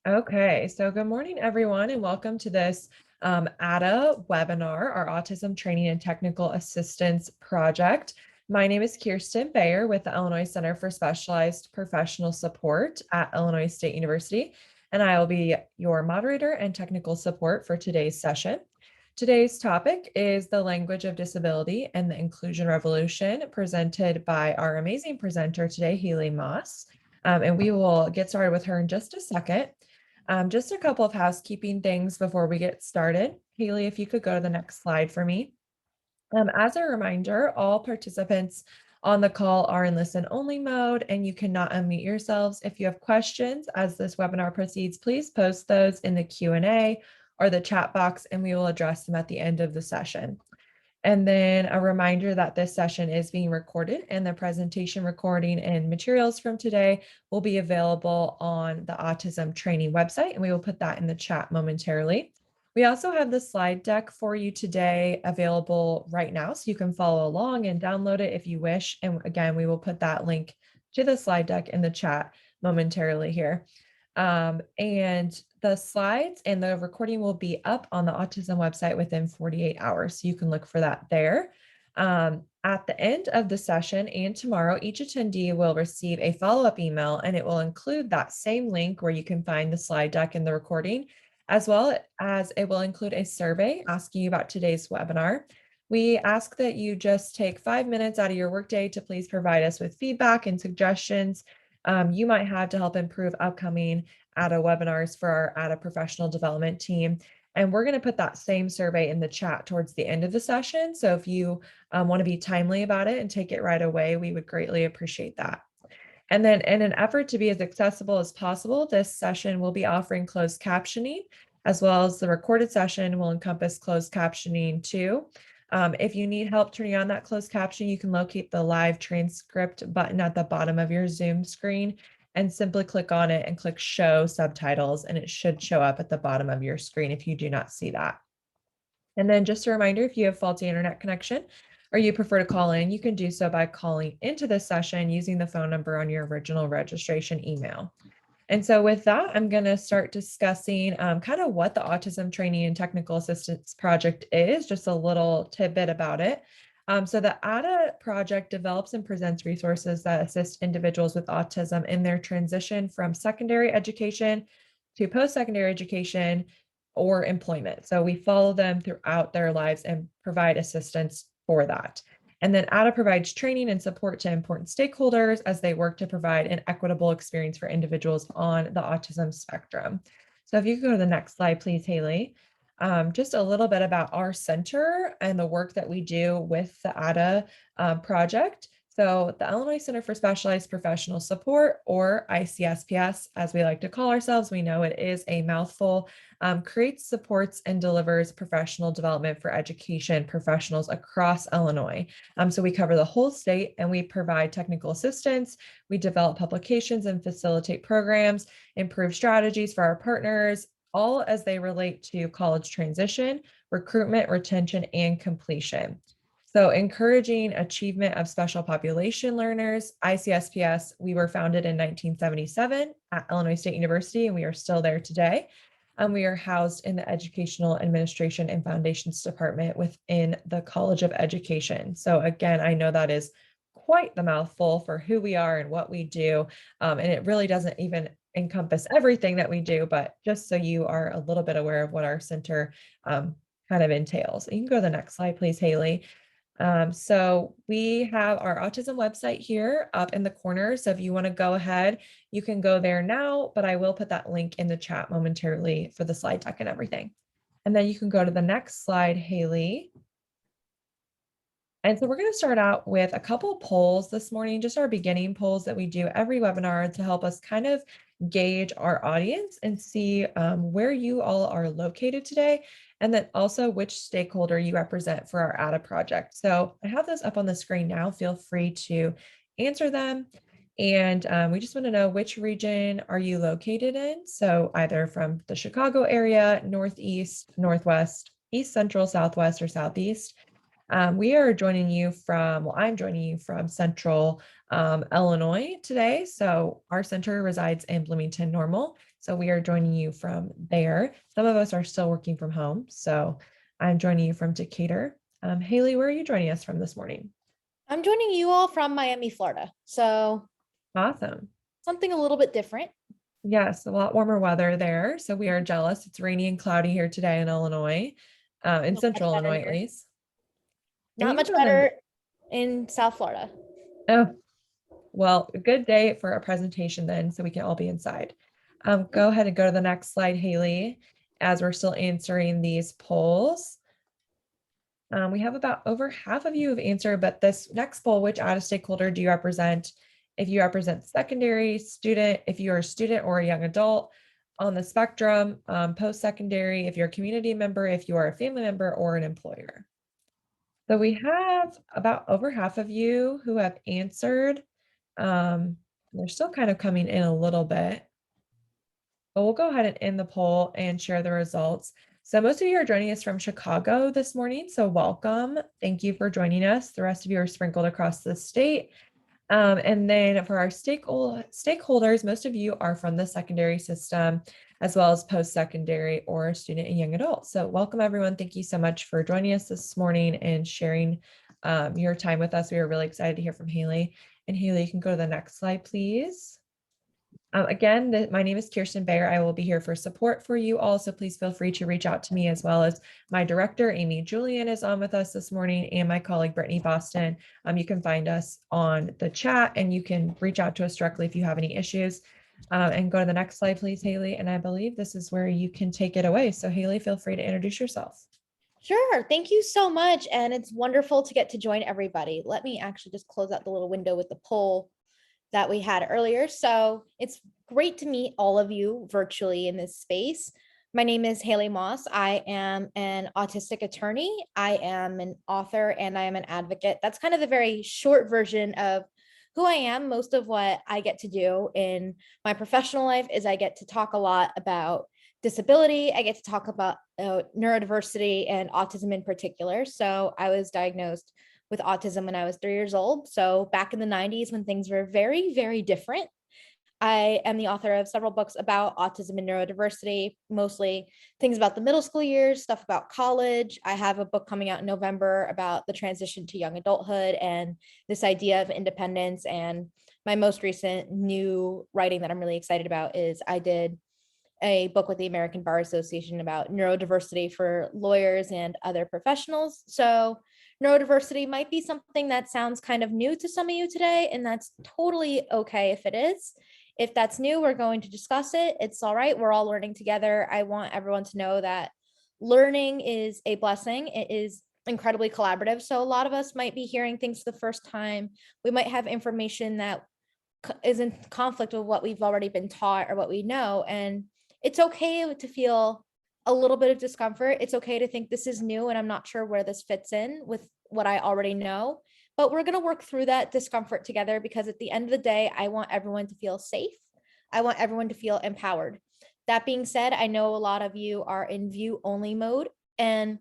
Okay, so good morning, everyone, and welcome to this ATTA webinar, our Autism Training and Technical Assistance Project. My name is Kirsten Bayer with the Illinois Center for Specialized Professional Support at Illinois State University, and I will be your moderator and technical support for today's session. Today's topic is the language of disability and the inclusion revolution, presented by our amazing presenter today, Haley Moss. And we will get started with her in just a second. Just a couple of housekeeping things before we get started. Haley, if you could go to the next slide for me. As a reminder, all participants on the call are in listen-only mode, and you cannot unmute yourselves. If you have questions as this webinar proceeds, please post those in the Q&A or the chat box, and we will address them at the end of the session. And then a reminder that this session is being recorded, and the presentation recording and materials from today will be available on the Autism Training website, and we will put that in the chat momentarily. We also have the slide deck for you today available right now, so you can follow along and download it if you wish. And again, we will put that link to the slide deck in the chat momentarily here. And the slides and the recording will be up on the autism website within 48 hours. So you can look for that there. At the end of the session and tomorrow, each attendee will receive a follow-up email, and it will include that same link where you can find the slide deck and the recording, as well as it will include a survey asking you about today's webinar. We ask that you just take 5 minutes out of your workday to please provide us with feedback and suggestions you might have to help improve upcoming ATTA webinars for our ATTA professional development team. And we're going to put that same survey in the chat towards the end of the session. So if you want to be timely about it and take it right away, we would greatly appreciate that. And then in an effort to be as accessible as possible, this session will be offering closed captioning, as well as the recorded session will encompass closed captioning too. If you need help turning on that closed caption, you can locate the live transcript button at the bottom of your Zoom screen and simply click on it and click show subtitles, and it should show up at the bottom of your screen if you do not see that. And then just a reminder, if you have faulty internet connection or you prefer to call in, you can do so by calling into this session using the phone number on your original registration email. And so with that, I'm going to start discussing kind of what the Autism Training and Technical Assistance Project is, just a little tidbit about it. So the ATTA project develops and presents resources that assist individuals with autism in their transition from secondary education to post-secondary education or employment. So we follow them throughout their lives and provide assistance for that. And then ATTA provides training and support to important stakeholders as they work to provide an equitable experience for individuals on the autism spectrum. So if you could go to the next slide, please, Haley. Just a little bit about our center and the work that we do with the ATTA project. So the Illinois Center for Specialized Professional Support, or ICSPS, as we like to call ourselves, we know it is a mouthful, creates, supports, and delivers professional development for education professionals across Illinois. So we cover the whole state, and we provide technical assistance. We develop publications and facilitate programs, improve strategies for our partners, all as they relate to college transition, recruitment, retention, and completion. So encouraging achievement of special population learners, ICSPS, we were founded in 1977 at Illinois State University, and we are still there today. We are housed in the Educational Administration and Foundations Department within the College of Education. So again, I know that is quite the mouthful for who we are and what we do. And it really doesn't even encompass everything that we do, but just so you are a little bit aware of what our center kind of entails. You can go to the next slide, please, Haley. So we have our autism website here up in the corner. So if you want to go ahead, you can go there now, but I will put that link in the chat momentarily for the slide deck and everything. And then you can go to the next slide, Haley. And so we're going to start out with a couple of polls this morning, just our beginning polls that we do every webinar to help us kind of gauge our audience and see where you all are located today, and then also which stakeholder you represent for our ATTA project. So I have those up on the screen now. Feel free to answer them. And we just want to know, which region are you located in? So either from the Chicago area, Northeast, Northwest, East Central, Southwest, or Southeast. We are joining you from, well, I'm joining you from Central Illinois today. So our center resides in Bloomington Normal. So we are joining you from there. Some of us are still working from home. So I'm joining you from Decatur. Haley, where are you joining us from this morning? I'm joining you all from Miami, Florida. So Awesome. something a little bit different. Yes, a lot warmer weather there. So we are jealous. It's rainy and cloudy here today in Illinois, in Not much central better Illinois at here. least. And Not you can much go ahead. better in South Florida. Oh, well, a good day for a presentation then, so we can all be inside. Go ahead and go to the next slide, Haley, as we're still answering these polls. We have about over half of you have answered, but this next poll, which ATTA stakeholder do you represent? If you represent secondary student, if you're a student or a young adult on the spectrum, post-secondary, if you're a community member, if you are a family member or an employer. So we have about over half of you who have answered. They're still kind of coming in a little bit, but we'll go ahead and end the poll and share the results. So most of you are joining us from Chicago this morning, so welcome. Thank you for joining us. The rest of you are sprinkled across the state. And then for our stakeholders, most of you are from the secondary system, as well as post-secondary or student and young adult. So welcome everyone. Thank you so much for joining us this morning and sharing your time with us. We are really excited to hear from Haley. And Haley, you can go to the next slide, please. Again, my name is Kirsten Bayer. I will be here for support for you all, so please feel free to reach out to me, as well as my director, Amy Julian, is on with us this morning, and my colleague, Brittany Boston. You can find us on the chat, and you can reach out to us directly if you have any issues. And go to the next slide, please, Haley. And I believe this is where you can take it away. So Haley, feel free to introduce yourself. Sure. Thank you so much. And it's wonderful to get to join everybody. Let me actually just close out the little window with the poll that we had earlier. So it's great to meet all of you virtually in this space. My name is Haley Moss. I am an autistic attorney. I am an author and I am an advocate. That's kind of the very short version of who I am. Most of what I get to do in my professional life is I get to talk a lot about disability. I get to talk about neurodiversity and autism in particular. So I was diagnosed with autism when I was 3 years old. So back in the 90s, when things were very, very different. I am the author of several books about autism and neurodiversity, mostly things about the middle school years, stuff about college. I have a book coming out in November about the transition to young adulthood and this idea of independence. And my most recent new writing that I'm really excited about is I did a book with the American Bar Association about neurodiversity for lawyers and other professionals. So neurodiversity might be something that sounds kind of new to some of you today, and that's totally okay if it is. If that's new, we're going to discuss it. It's all right. We're all learning together. I want everyone to know that learning is a blessing. It is incredibly collaborative. So a lot of us might be hearing things for the first time. We might have information that is in conflict with what we've already been taught or what we know. And it's okay to feel a little bit of discomfort. It's okay to think this is new and I'm not sure where this fits in with what I already know. But we're going to work through that discomfort together, because at the end of the day, I want everyone to feel safe. I want everyone to feel empowered. That being said, I know a lot of you are in view only mode. And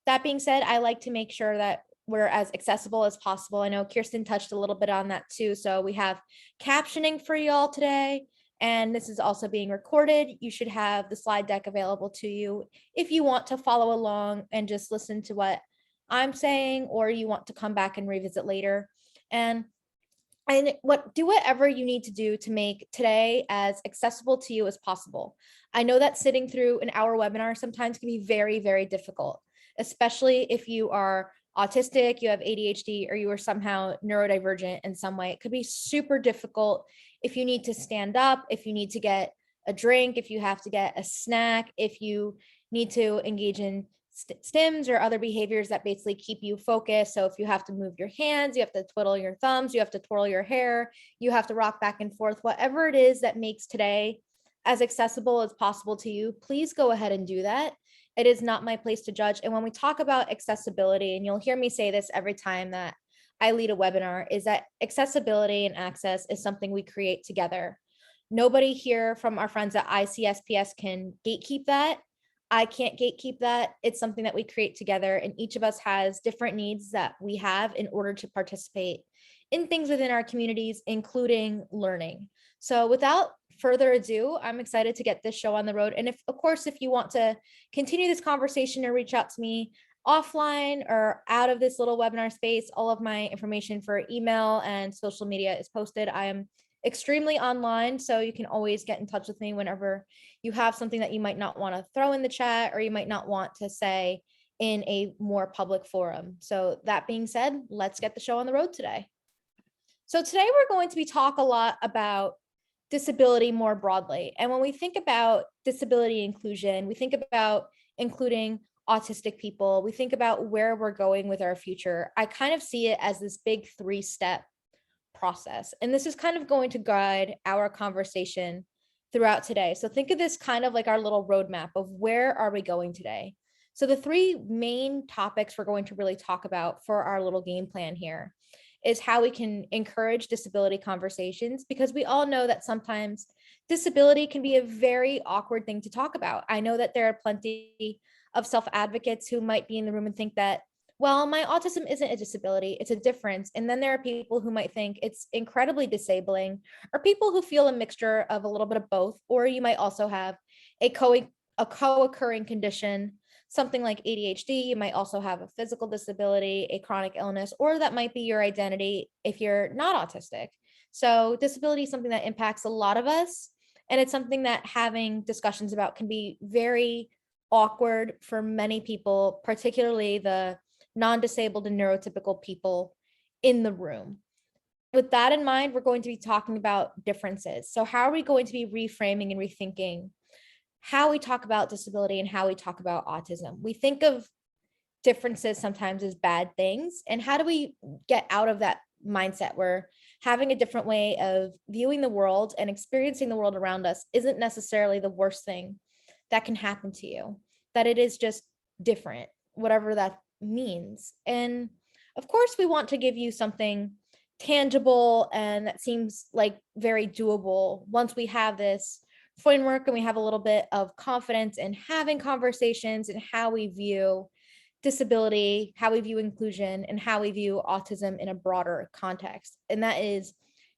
that being said, I like to make sure that we're as accessible as possible. I know Kirsten touched a little bit on that too. So we have captioning for y'all today, and this is also being recorded. You should have the slide deck available to you if you want to follow along and just listen to what I'm saying, or you want to come back and revisit later. And do whatever you need to do to make today as accessible to you as possible. I know that sitting through an hour webinar sometimes can be very, very difficult, especially if you are autistic, you have ADHD, or you are somehow neurodivergent in some way. It could be super difficult if you need to stand up, if you need to get a drink, if you have to get a snack, if you need to engage in stims or other behaviors that basically keep you focused. So if you have to move your hands, you have to twiddle your thumbs, you have to twirl your hair, you have to rock back and forth, whatever it is that makes today as accessible as possible to you, please go ahead and do that. It is not my place to judge. And when we talk about accessibility, and you'll hear me say this every time that I lead a webinar, is that accessibility and access is something we create together. Nobody here from our friends at ICSPS can gatekeep that. I can't gatekeep that. It's something that we create together, and each of us has different needs that we have in order to participate in things within our communities, including learning. So without further ado, I'm excited to get this show on the road. And of course, if you want to continue this conversation or reach out to me offline or out of this little webinar space, all of my information for email and social media is posted. I am extremely online, so you can always get in touch with me whenever you have something that you might not want to throw in the chat or you might not want to say in a more public forum. So that being said, let's get the show on the road today. So today we're going to be talk a lot about disability more broadly. And when we think about disability inclusion, we think about including autistic people, we think about where we're going with our future. I kind of see it as this big 3-step process. And this is kind of going to guide our conversation throughout today. So think of this kind of like our little roadmap of where are we going today. So the 3 main topics we're going to really talk about for our little game plan here is how we can encourage disability conversations, because we all know that sometimes disability can be a very awkward thing to talk about. I know that there are plenty of self-advocates who might be in the room and think that, well, my autism isn't a disability, it's a difference. And then there are people who might think it's incredibly disabling, or people who feel a mixture of a little bit of both. Or you might also have a co-occurring condition, something like ADHD. You might also have a physical disability, a chronic illness, or that might be your identity if you're not autistic. So disability is something that impacts a lot of us. And it's something that having discussions about can be very awkward for many people, particularly the non-disabled and neurotypical people in the room. With that in mind, we're going to be talking about differences. So how are we going to be reframing and rethinking how we talk about disability and how we talk about autism? We think of differences sometimes as bad things. And how do we get out of that mindset where having a different way of viewing the world and experiencing the world around us isn't necessarily the worst thing that can happen to you, that it is just different, whatever that means. And of course, we want to give you something tangible and that seems like very doable once we have this framework and we have a little bit of confidence in having conversations and how we view disability, how we view inclusion, and how we view autism in a broader context. And that is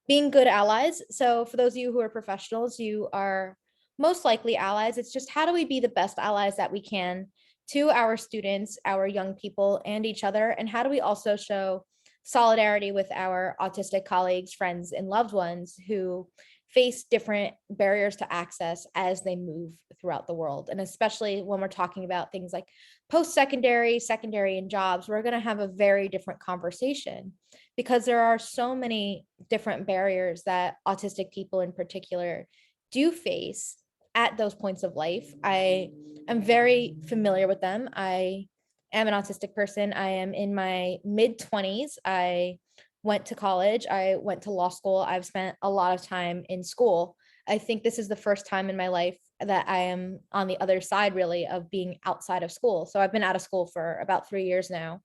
being good allies. So for those of you who are professionals, you are most likely allies. It's just how do we be the best allies that we can to our students, our young people, and each other? And how do we also show solidarity with our autistic colleagues, friends, and loved ones who face different barriers to access as they move throughout the world? And especially when we're talking about things like post-secondary, secondary, and jobs, we're going to have a very different conversation because there are so many different barriers that autistic people in particular do face at those points of life. I am very familiar with them. I am an autistic person. I am in my mid-20s. I went to college. I went to law school. I've spent a lot of time in school. I think this is the first time in my life that I am on the other side, really, of being outside of school. So I've been out of school for about 3 years now.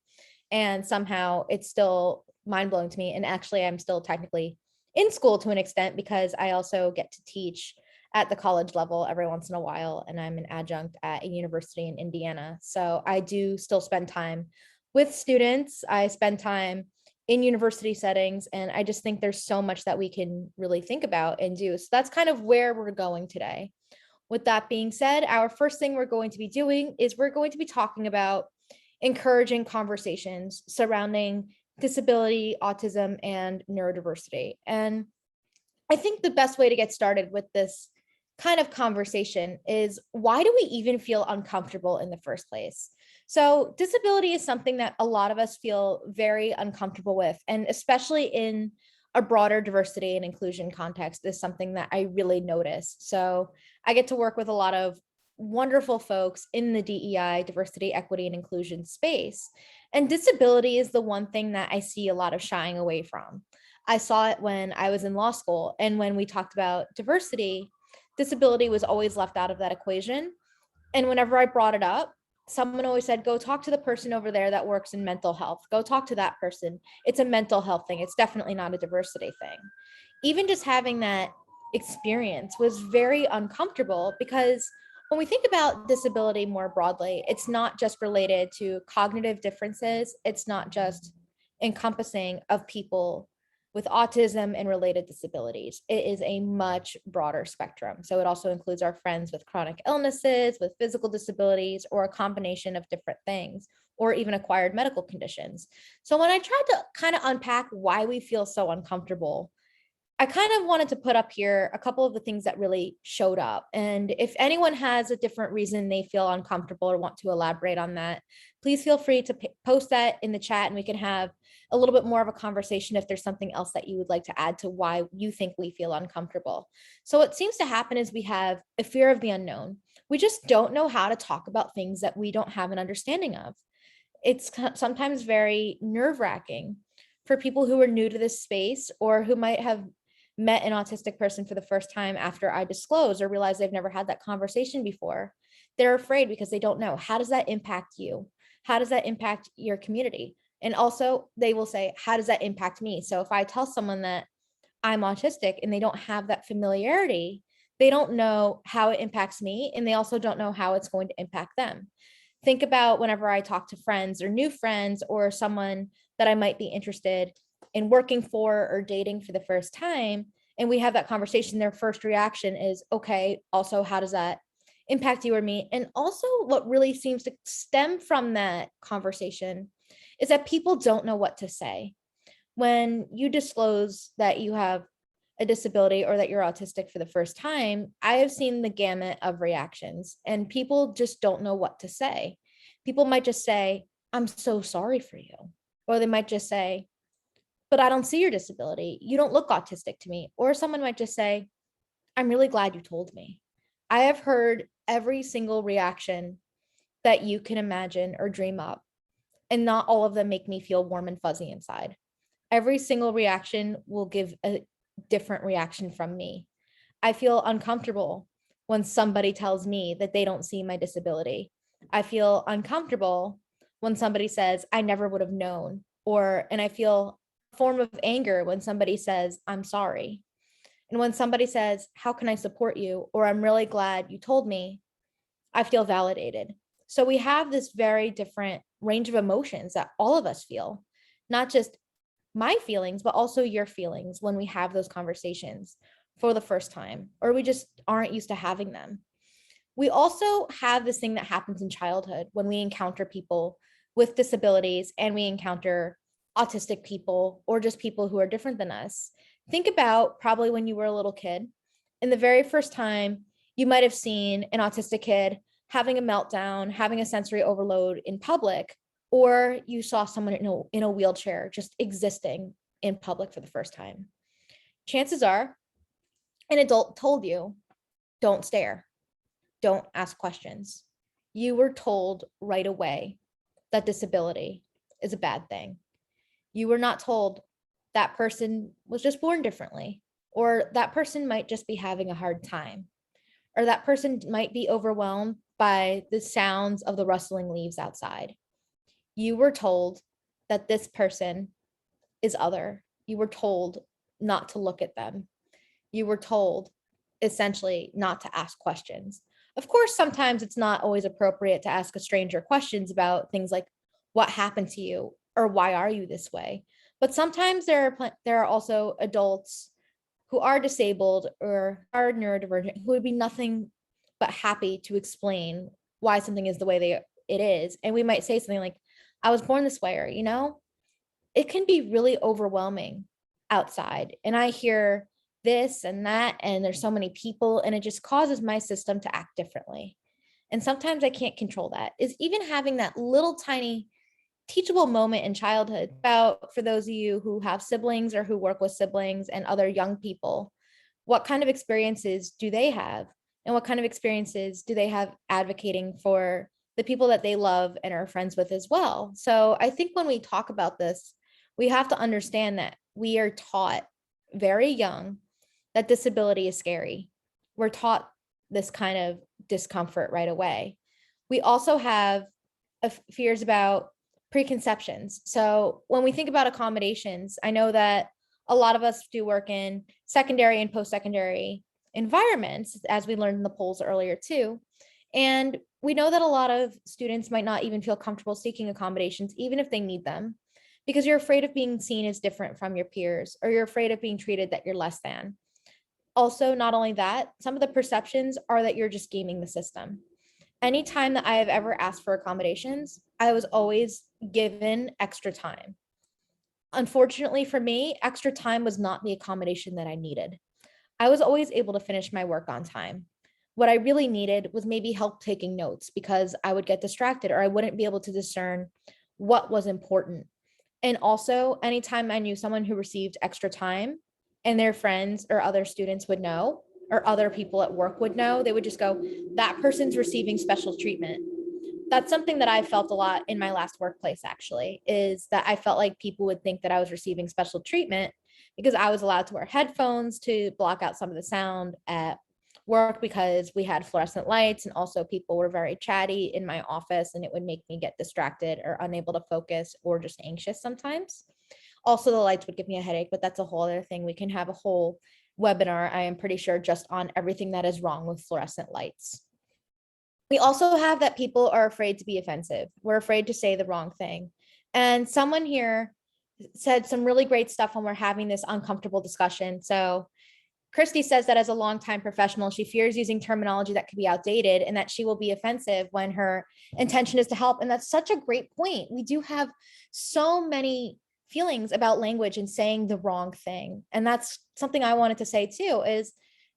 And somehow it's still mind-blowing to me. And actually, I'm still technically in school to an extent because I also get to teach at the college level every once in a while. And I'm an adjunct at a university in Indiana. So I do still spend time with students. I spend time in university settings. And I just think there's so much that we can really think about and do. So that's kind of where we're going today. With that being said, our first thing we're going to be doing is we're going to be talking about encouraging conversations surrounding disability, autism, and neurodiversity. And I think the best way to get started with this kind of conversation is, why do we even feel uncomfortable in the first place? So disability is something that a lot of us feel very uncomfortable with, and especially in a broader diversity and inclusion context is something that I really notice. So I get to work with a lot of wonderful folks in the DEI, diversity, equity, and inclusion space. And disability is the one thing that I see a lot of shying away from. I saw it when I was in law school, and when we talked about diversity, disability was always left out of that equation. And whenever I brought it up, someone always said, go talk to the person over there that works in mental health. Go talk to that person. It's a mental health thing. It's definitely not a diversity thing. Even just having that experience was very uncomfortable, because when we think about disability more broadly, it's not just related to cognitive differences. It's not just encompassing of people with autism and related disabilities. It is a much broader spectrum. So it also includes our friends with chronic illnesses, with physical disabilities, or a combination of different things, or even acquired medical conditions. So when I tried to kind of unpack why we feel so uncomfortable, I kind of wanted to put up here a couple of the things that really showed up. And if anyone has a different reason they feel uncomfortable or want to elaborate on that, please feel free to post that in the chat and we can have a little bit more of a conversation if there's something else that you would like to add to why you think we feel uncomfortable. So what seems to happen is we have a fear of the unknown. We just don't know how to talk about things that we don't have an understanding of. It's sometimes very nerve-wracking for people who are new to this space or who might have met an autistic person for the first time after I disclose or realize they've never had that conversation before. They're afraid because they don't know. How does that impact you? How does that impact your community? And also they will say, how does that impact me? So if I tell someone that I'm autistic and they don't have that familiarity, they don't know how it impacts me. And they also don't know how it's going to impact them. Think about whenever I talk to friends or new friends or someone that I might be interested in working for or dating for the first time, and we have that conversation, their first reaction is, okay, also, how does that impact you or me? And also what really seems to stem from that conversation is that people don't know what to say. When you disclose that you have a disability or that you're autistic for the first time, I have seen the gamut of reactions and people just don't know what to say. People might just say, I'm so sorry for you. Or they might just say, but I don't see your disability. You don't look autistic to me. Or someone might just say, I'm really glad you told me. I have heard every single reaction that you can imagine or dream up, and not all of them make me feel warm and fuzzy inside. Every single reaction will give a different reaction from me. I feel uncomfortable when somebody tells me that they don't see my disability. I feel uncomfortable when somebody says, I never would have known, and I feel a form of anger when somebody says, I'm sorry. And when somebody says, how can I support you? Or I'm really glad you told me, I feel validated. So we have this very different range of emotions that all of us feel, not just my feelings, but also your feelings when we have those conversations for the first time, or we just aren't used to having them. We also have this thing that happens in childhood when we encounter people with disabilities and we encounter autistic people or just people who are different than us. Think about probably when you were a little kid and the very first time you might have seen an autistic kid having a meltdown, having a sensory overload in public, or you saw someone in a wheelchair just existing in public for the first time. Chances are an adult told you, don't stare, don't ask questions. You were told right away that disability is a bad thing. You were not told that person was just born differently, or that person might just be having a hard time, or that person might be overwhelmed by the sounds of the rustling leaves outside. You were told that this person is other. You were told not to look at them. You were told essentially not to ask questions. Of course, sometimes it's not always appropriate to ask a stranger questions about things like what happened to you or why are you this way. But sometimes there are also adults who are disabled or are neurodivergent who would be nothing but happy to explain why something is the way it is. And we might say something like, I was born this way, or, it can be really overwhelming outside. And I hear this and that, and there's so many people, and it just causes my system to act differently. And sometimes I can't control that. Is even having that little tiny teachable moment in childhood about, for those of you who have siblings or who work with siblings and other young people, what kind of experiences do they have? And what kind of experiences do they have advocating for the people that they love and are friends with as well? So I think when we talk about this, we have to understand that we are taught very young that disability is scary. We're taught this kind of discomfort right away. We also have fears about preconceptions. So when we think about accommodations, I know that a lot of us do work in secondary and post-secondary environments, as we learned in the polls earlier too. And we know that a lot of students might not even feel comfortable seeking accommodations, even if they need them, because you're afraid of being seen as different from your peers, or you're afraid of being treated that you're less than. Also, not only that, some of the perceptions are that you're just gaming the system. Anytime that I have ever asked for accommodations, I was always given extra time. Unfortunately for me, extra time was not the accommodation that I needed. I was always able to finish my work on time. What I really needed was maybe help taking notes because I would get distracted or I wouldn't be able to discern what was important. And also, anytime I knew someone who received extra time and their friends or other students would know, or other people at work would know, they would just go, that person's receiving special treatment. That's something that I felt a lot in my last workplace, actually, is that I felt like people would think that I was receiving special treatment because I was allowed to wear headphones to block out some of the sound at work because we had fluorescent lights, and also people were very chatty in my office and it would make me get distracted or unable to focus or just anxious sometimes. Also, the lights would give me a headache, but that's a whole other thing. We can have a whole webinar, I am pretty sure, just on everything that is wrong with fluorescent lights. We also have that people are afraid to be offensive. We're afraid to say the wrong thing. And someone here said some really great stuff when we're having this uncomfortable discussion. So Christy says that as a longtime professional, she fears using terminology that could be outdated and that she will be offensive when her intention is to help. And that's such a great point. We do have so many feelings about language and saying the wrong thing. And that's something I wanted to say too, is,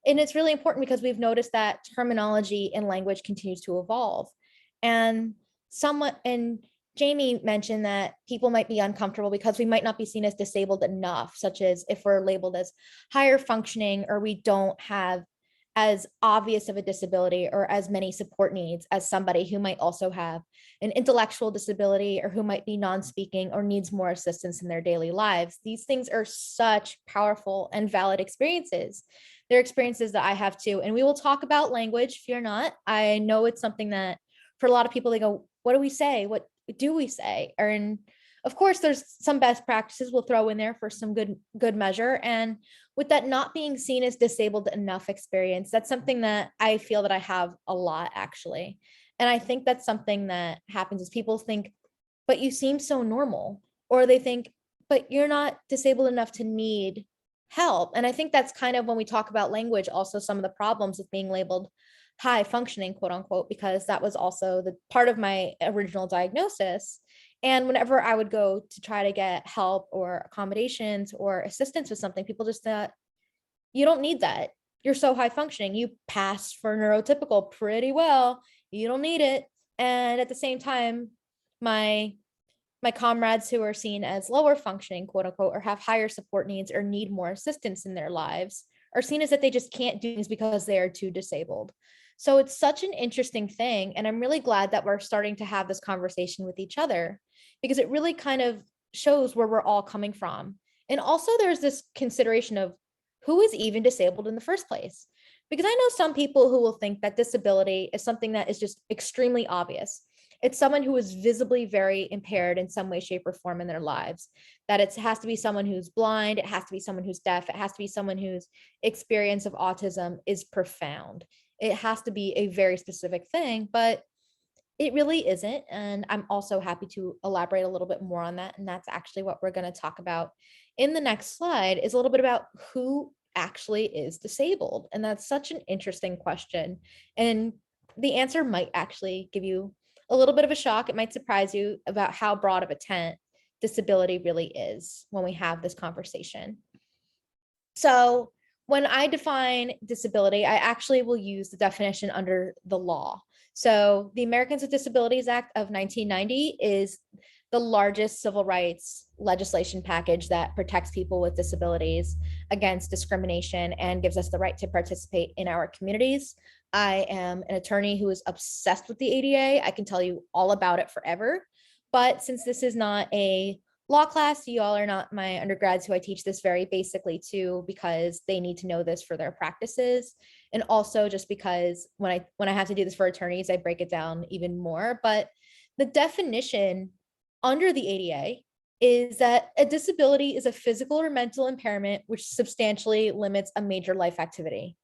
and it's really important because we've noticed that terminology and language continues to evolve. And Jamie mentioned that people might be uncomfortable because we might not be seen as disabled enough, such as if we're labeled as higher functioning or we don't have as obvious of a disability or as many support needs as somebody who might also have an intellectual disability or who might be non-speaking or needs more assistance in their daily lives. These things are such powerful and valid experiences. They're experiences that I have too. And we will talk about language, fear not. I know it's something that for a lot of people, they go, what do we say? What do we say? And of course, there's some best practices we'll throw in there for some good measure. And with that not being seen as disabled enough experience, that's something that I feel that I have a lot, actually. And I think that's something that happens is people think, but you seem so normal, or they think, but you're not disabled enough to need help. And I think that's kind of when we talk about language, also some of the problems with being labeled high functioning, quote unquote, because that was also the part of my original diagnosis. And whenever I would go to try to get help or accommodations or assistance with something, people just thought, you don't need that. You're so high functioning. You pass for neurotypical pretty well. You don't need it. And at the same time, my comrades who are seen as lower functioning, quote unquote, or have higher support needs or need more assistance in their lives are seen as that they just can't do things because they are too disabled. So it's such an interesting thing. And I'm really glad that we're starting to have this conversation with each other because it really kind of shows where we're all coming from. And also there's this consideration of who is even disabled in the first place. Because I know some people who will think that disability is something that is just extremely obvious. It's someone who is visibly very impaired in some way, shape, or form in their lives. That it has to be someone who's blind, it has to be someone who's deaf, it has to be someone whose experience of autism is profound. It has to be a very specific thing, but it really isn't. And I'm also happy to elaborate a little bit more on that. And that's actually what we're going to talk about in the next slide, is a little bit about who actually is disabled. And that's such an interesting question. And the answer might actually give you a little bit of a shock. It might surprise you about how broad of a tent disability really is when we have this conversation. So when I define disability, I actually will use the definition under the law. So the Americans with Disabilities Act of 1990 is the largest civil rights legislation package that protects people with disabilities against discrimination and gives us the right to participate in our communities. I am an attorney who is obsessed with the ADA. I can tell you all about it forever. But since this is not a law class, you all are not my undergrads who I teach this very basically to, because they need to know this for their practices. And also just because when I have to do this for attorneys, I break it down even more. But the definition under the ADA is that a disability is a physical or mental impairment which substantially limits a major life activity.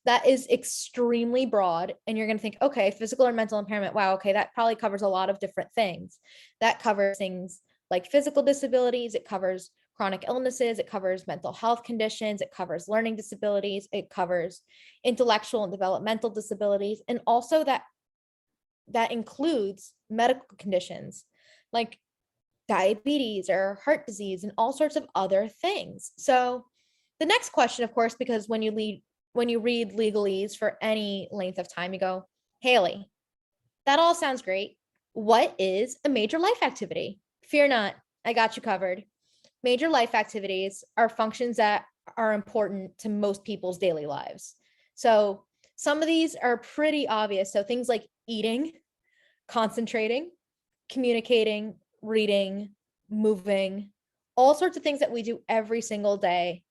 That is extremely broad. And you're going to think, okay, physical or mental impairment. Wow. Okay. That probably covers a lot of different things. That covers things like physical disabilities, it covers chronic illnesses, it covers mental health conditions, it covers learning disabilities, it covers intellectual and developmental disabilities, and also that includes medical conditions like diabetes or heart disease and all sorts of other things. So the next question, of course, because when you read legalese for any length of time, you go, Haley, that all sounds great. What is a major life activity? Fear not, I got you covered. Major life activities are functions that are important to most people's daily lives. So some of these are pretty obvious. So things like eating, concentrating, communicating, reading, moving, all sorts of things that we do every single day.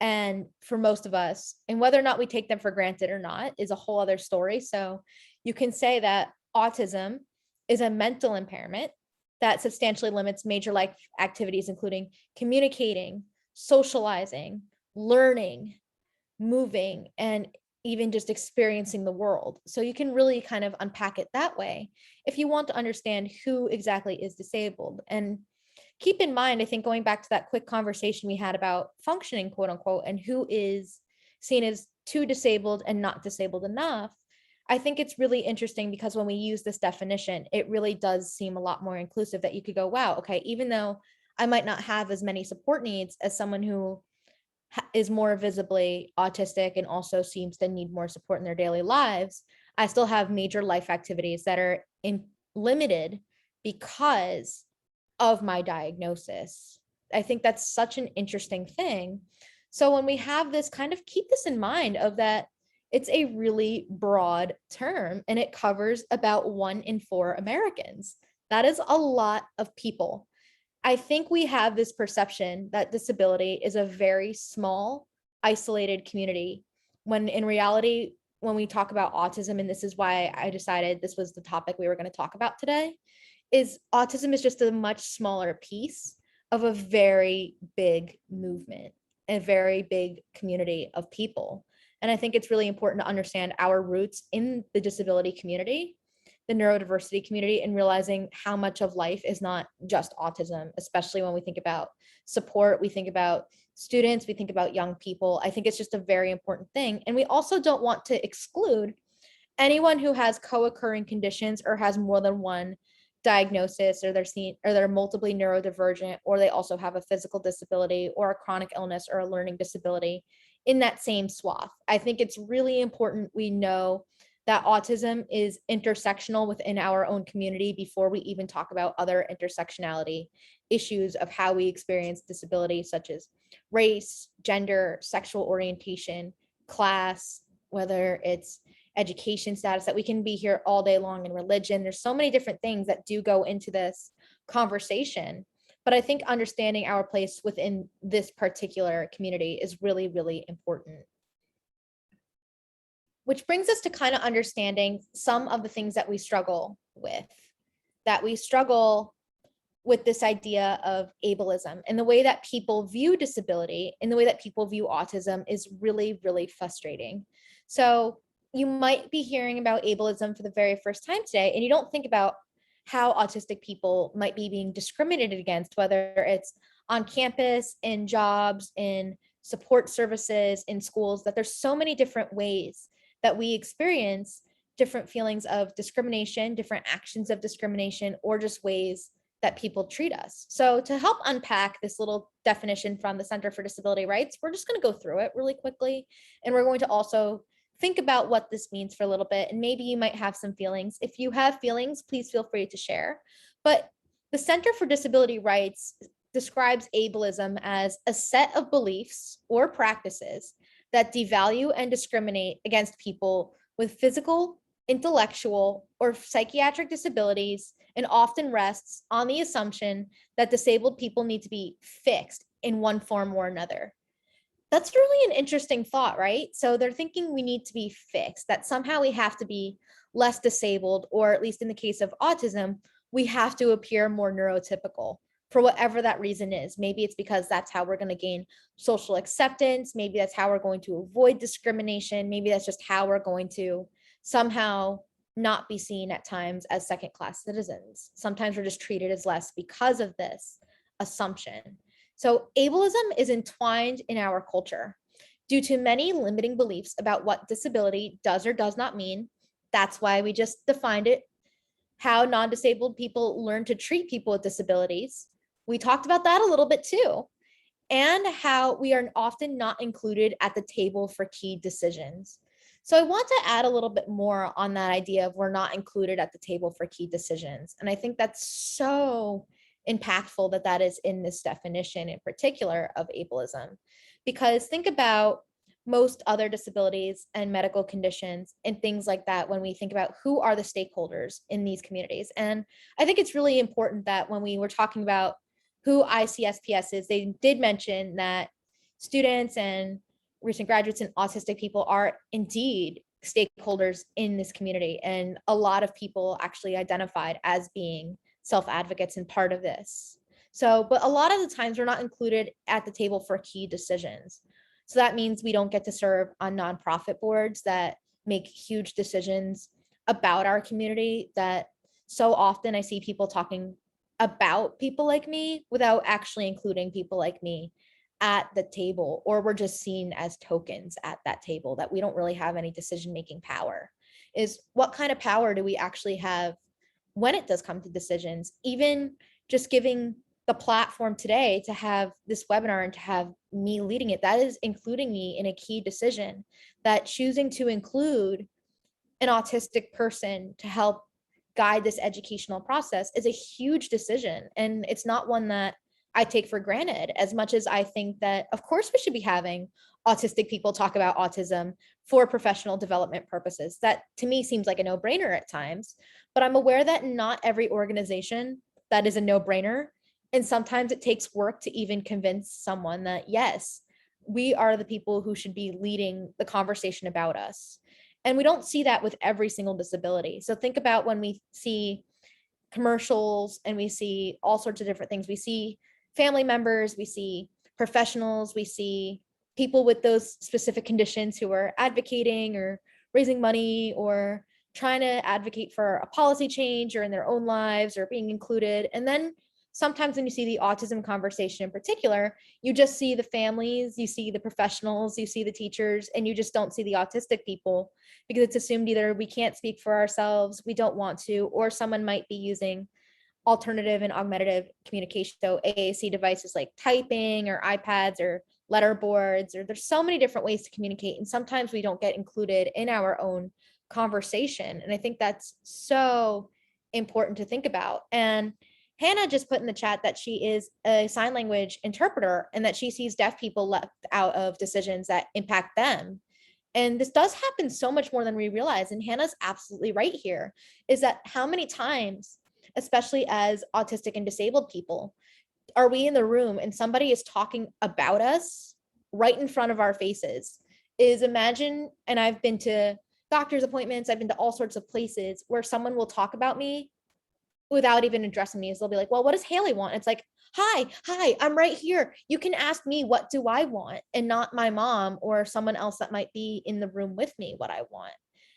And for most of us, and whether or not we take them for granted or not is a whole other story. So you can say that autism is a mental impairment that substantially limits major life activities, including communicating, socializing, learning, moving, and even just experiencing the world. So you can really kind of unpack it that way if you want to understand who exactly is disabled. And keep in mind, I think going back to that quick conversation we had about functioning, quote unquote, and who is seen as too disabled and not disabled enough, I think it's really interesting because when we use this definition, it really does seem a lot more inclusive, that you could go, wow, okay, even though I might not have as many support needs as someone who is more visibly autistic and also seems to need more support in their daily lives, I still have major life activities that are limited because of my diagnosis. I think that's such an interesting thing. So when we have this, kind of keep this in mind of that it's a really broad term and it covers about 1 in 4 Americans. That is a lot of people. I think we have this perception that disability is a very small, isolated community, when in reality, when we talk about autism, and this is why I decided this was the topic we were going to talk about today, is autism is just a much smaller piece of a very big movement, a very big community of people. And I think it's really important to understand our roots in the disability community, the neurodiversity community, and realizing how much of life is not just autism, especially when we think about support, we think about students, we think about young people. I think it's just a very important thing. And we also don't want to exclude anyone who has co-occurring conditions or has more than one diagnosis, or they're multiply neurodivergent, or they also have a physical disability or a chronic illness or a learning disability in that same swath. I think it's really important we know that autism is intersectional within our own community before we even talk about other intersectionality issues of how we experience disability, such as race, gender, sexual orientation, class, whether it's education status, that we can be here all day long, in religion. There's so many different things that do go into this conversation. But I think understanding our place within this particular community is really, really important. Which brings us to kind of understanding some of the things that we struggle with, this idea of ableism, and the way that people view disability and the way that people view autism is really, really frustrating. So you might be hearing about ableism for the very first time today, and you don't think about how autistic people might be being discriminated against, whether it's on campus, in jobs, in support services, in schools, that there's so many different ways that we experience different feelings of discrimination, different actions of discrimination, or just ways that people treat us. So to help unpack this little definition from the Center for Disability Rights, we're just going to go through it really quickly. And we're going to also think about what this means for a little bit. And maybe you might have some feelings. If you have feelings, please feel free to share. But the Center for Disability Rights describes ableism as a set of beliefs or practices that devalue and discriminate against people with physical, intellectual, or psychiatric disabilities, and often rests on the assumption that disabled people need to be fixed in one form or another. That's really an interesting thought, right? So they're thinking we need to be fixed, that somehow we have to be less disabled, or at least in the case of autism, we have to appear more neurotypical for whatever that reason is. Maybe it's because that's how we're going to gain social acceptance. Maybe that's how we're going to avoid discrimination. Maybe that's just how we're going to somehow not be seen at times as second-class citizens. Sometimes we're just treated as less because of this assumption. So ableism is entwined in our culture due to many limiting beliefs about what disability does or does not mean. That's why we just defined it, how non-disabled people learn to treat people with disabilities. We talked about that a little bit too, and how we are often not included at the table for key decisions. So I want to add a little bit more on that idea of we're not included at the table for key decisions. And I think that's so impactful that that is in this definition in particular of ableism, because think about most other disabilities and medical conditions and things like that when we think about who are the stakeholders in these communities. And I think it's really important that when we were talking about who ICSPS is, they did mention that students and recent graduates and autistic people are indeed stakeholders in this community. And a lot of people actually identified as being self-advocates and part of this. So, but a lot of the times we're not included at the table for key decisions. So that means we don't get to serve on nonprofit boards that make huge decisions about our community, that so often I see people talking about people like me without actually including people like me at the table, or we're just seen as tokens at that table, that we don't really have any decision-making power. Is what kind of power do we actually have when it does come to decisions? Even just giving the platform today to have this webinar and to have me leading it, that is including me in a key decision. That choosing to include an autistic person to help guide this educational process is a huge decision. And it's not one that I take for granted, as much as I think that, of course, we should be having autistic people talk about autism for professional development purposes. That to me seems like a no-brainer at times, but I'm aware that not every organization that is a no-brainer. And sometimes it takes work to even convince someone that, yes, we are the people who should be leading the conversation about us. And we don't see that with every single disability. So think about when we see commercials and we see all sorts of different things. We see family members, we see professionals, we see people with those specific conditions who are advocating or raising money or trying to advocate for a policy change or in their own lives or being included. And then sometimes when you see the autism conversation in particular, you just see the families, you see the professionals, you see the teachers, and you just don't see the autistic people, because it's assumed either we can't speak for ourselves, we don't want to, or someone might be using alternative and augmentative communication. So AAC devices like typing or iPads or letter boards, or there's so many different ways to communicate. And sometimes we don't get included in our own conversation. And I think that's so important to think about. And Hannah just put in the chat that she is a sign language interpreter and that she sees deaf people left out of decisions that impact them. And this does happen so much more than we realize. And Hannah's absolutely right here, is that how many times, especially as autistic and disabled people, are we in the room and somebody is talking about us right in front of our faces? Is imagine, and I've been to doctor's appointments, I've been to all sorts of places where someone will talk about me without even addressing me. So they'll be like, well, what does Haley want? It's like, hi, I'm right here. You can ask me, what do I want? And not my mom or someone else that might be in the room with me, what I want.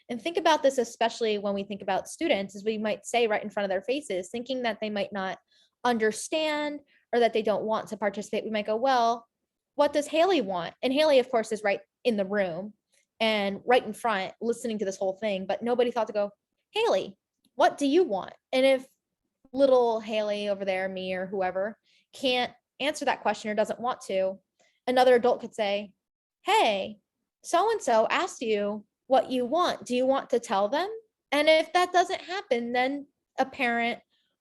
And think about this, especially when we think about students, as we might say right in front of their faces, thinking that they might not understand or that they don't want to participate. We might go, well, what does Haley want? And Haley, of course, is right in the room and right in front listening to this whole thing, but nobody thought to go, Haley, what do you want? And if little Haley over there, me or whoever, can't answer that question or doesn't want to, another adult could say, hey, so-and-so asked you what you want. Do you want to tell them? And if that doesn't happen, then a parent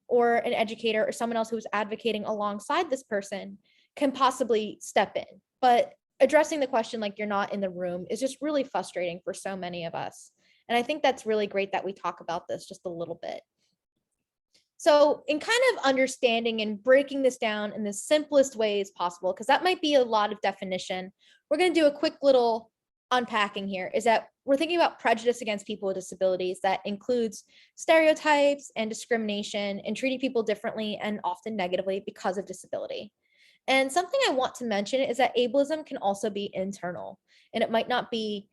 or an educator or someone else who's advocating alongside this person can possibly step in. But addressing the question like you're not in the room is just really frustrating for so many of us. And I think that's really great that we talk about this just a little bit. So in kind of understanding and breaking this down in the simplest ways possible, because that might be a lot of definition, we're going to do a quick little unpacking here. Is that we're thinking about prejudice against people with disabilities that includes stereotypes and discrimination and treating people differently and often negatively because of disability. And something I want to mention is that ableism can also be internal and it might not be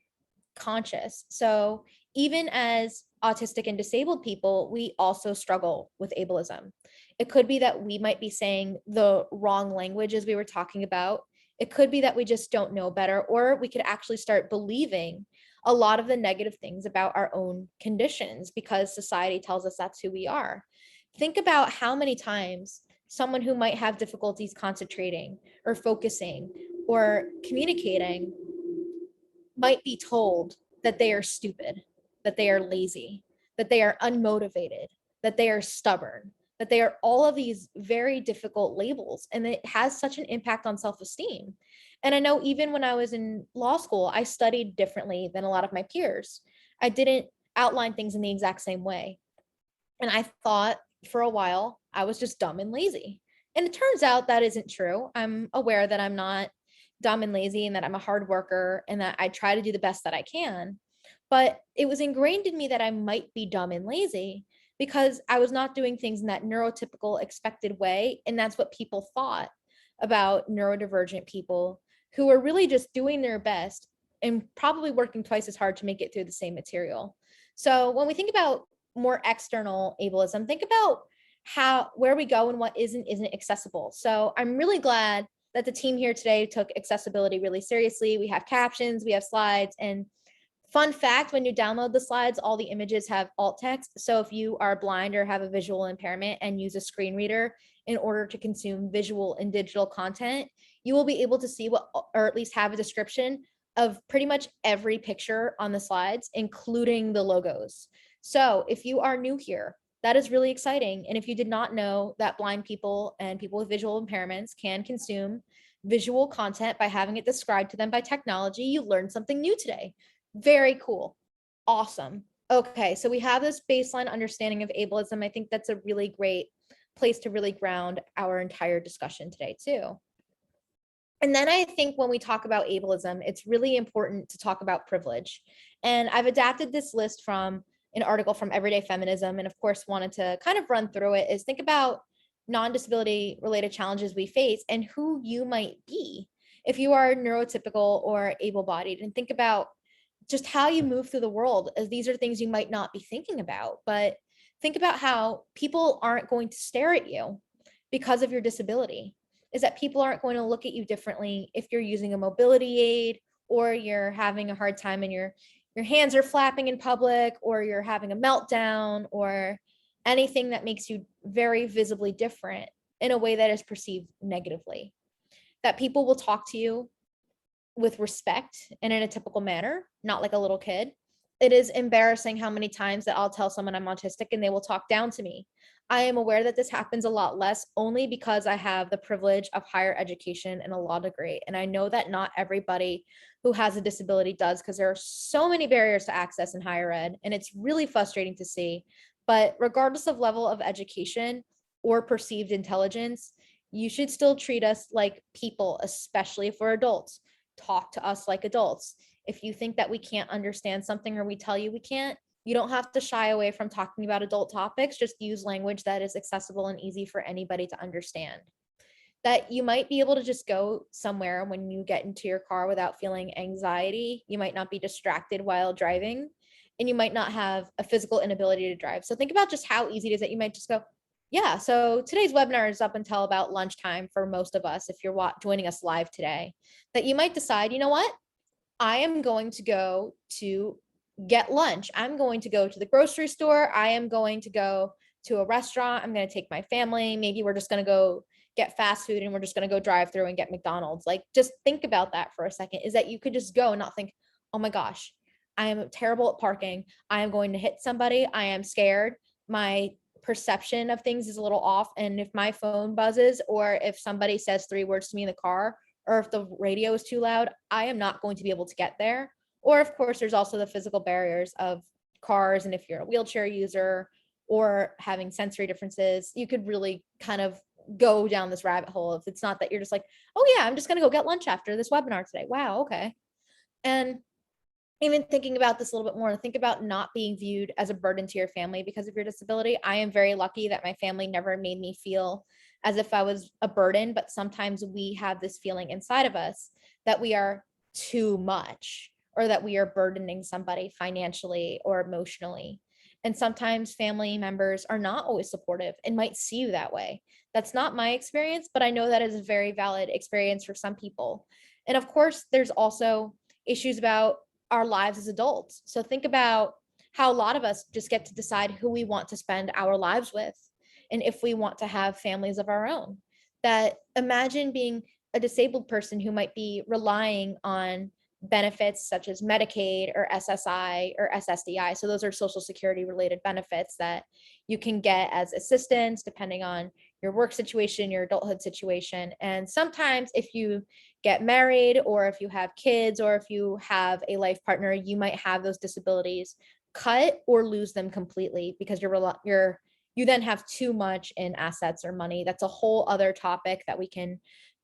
conscious. So Even as autistic and disabled people, we also struggle with ableism. It could be that we might be saying the wrong language as we were talking about. It could be that we just don't know better, or we could actually start believing a lot of the negative things about our own conditions because society tells us that's who we are. Think about how many times someone who might have difficulties concentrating or focusing or communicating might be told that they are stupid, that they are lazy, that they are unmotivated, that they are stubborn, that they are all of these very difficult labels. And it has such an impact on self-esteem. And I know even when I was in law school, I studied differently than a lot of my peers. I didn't outline things in the exact same way. And I thought for a while I was just dumb and lazy. And it turns out that isn't true. I'm aware that I'm not dumb and lazy and that I'm a hard worker and that I try to do the best that I can. But it was ingrained in me that I might be dumb and lazy because I was not doing things in that neurotypical expected way. And that's what people thought about neurodivergent people who are really just doing their best and probably working twice as hard to make it through the same material. So when we think about more external ableism, think about where we go and what isn't accessible. So I'm really glad that the team here today took accessibility really seriously. We have captions, we have slides, and fun fact, when you download the slides, all the images have alt text. So if you are blind or have a visual impairment and use a screen reader in order to consume visual and digital content, you will be able to see what, or at least have a description of pretty much every picture on the slides, including the logos. So if you are new here, that is really exciting. And if you did not know that blind people and people with visual impairments can consume visual content by having it described to them by technology, you learned something new today. Very cool. Awesome. Okay, so we have this baseline understanding of ableism. I think that's a really great place to really ground our entire discussion today too. And then I think when we talk about ableism, it's really important to talk about privilege. And I've adapted this list from an article from Everyday Feminism, and of course wanted to kind of run through it, is think about non-disability related challenges we face and who you might be if you are neurotypical or able-bodied, and think about just how you move through the world, as these are things you might not be thinking about, but think about how people aren't going to stare at you because of your disability, is that people aren't going to look at you differently if you're using a mobility aid, or you're having a hard time and your hands are flapping in public, or you're having a meltdown, or anything that makes you very visibly different in a way that is perceived negatively. That people will talk to you with respect and in a typical manner, not like a little kid. It is embarrassing how many times that I'll tell someone I'm autistic and they will talk down to me. I am aware that this happens a lot less only because I have the privilege of higher education and a law degree. And I know that not everybody who has a disability does, because there are so many barriers to access in higher ed. And it's really frustrating to see. But regardless of level of education or perceived intelligence, you should still treat us like people, especially for adults. Talk to us like adults. If you think that we can't understand something or we tell you we can't, you don't have to shy away from talking about adult topics. Just use language that is accessible and easy for anybody to understand. That you might be able to just go somewhere when you get into your car without feeling anxiety. You might not be distracted while driving, and you might not have a physical inability to drive. So think about just how easy it is that you might just go, yeah, so today's webinar is up until about lunchtime for most of us, if you're joining us live today, that you might decide, you know what? I am going to go to get lunch. I'm going to go to the grocery store. I am going to go to a restaurant. I'm going to take my family. Maybe we're just going to go get fast food and we're just going to go drive through and get McDonald's. Like, just think about that for a second, is that you could just go and not think, oh my gosh, I am terrible at parking. I am going to hit somebody. I am scared. My perception of things is a little off. And if my phone buzzes, or if somebody says 3 words to me in the car, or if the radio is too loud, I am not going to be able to get there. Or of course, there's also the physical barriers of cars. And if you're a wheelchair user or having sensory differences, you could really kind of go down this rabbit hole if it's not that you're just like, oh yeah, I'm just going to go get lunch after this webinar today. Wow, okay. And even thinking about this a little bit more, think about not being viewed as a burden to your family because of your disability. I am very lucky that my family never made me feel as if I was a burden, but sometimes we have this feeling inside of us that we are too much, or that we are burdening somebody financially or emotionally. And sometimes family members are not always supportive and might see you that way. That's not my experience, but I know that is a very valid experience for some people. And of course, there's also issues about our lives as adults. So think about how a lot of us just get to decide who we want to spend our lives with and if we want to have families of our own. That imagine being a disabled person who might be relying on benefits such as Medicaid or SSI or SSDI. So those are social security related benefits that you can get as assistance depending on your work situation, your adulthood situation. And sometimes if you get married or if you have kids or if you have a life partner, you might have those disabilities cut or lose them completely because you then have too much in assets or money. That's a whole other topic that we can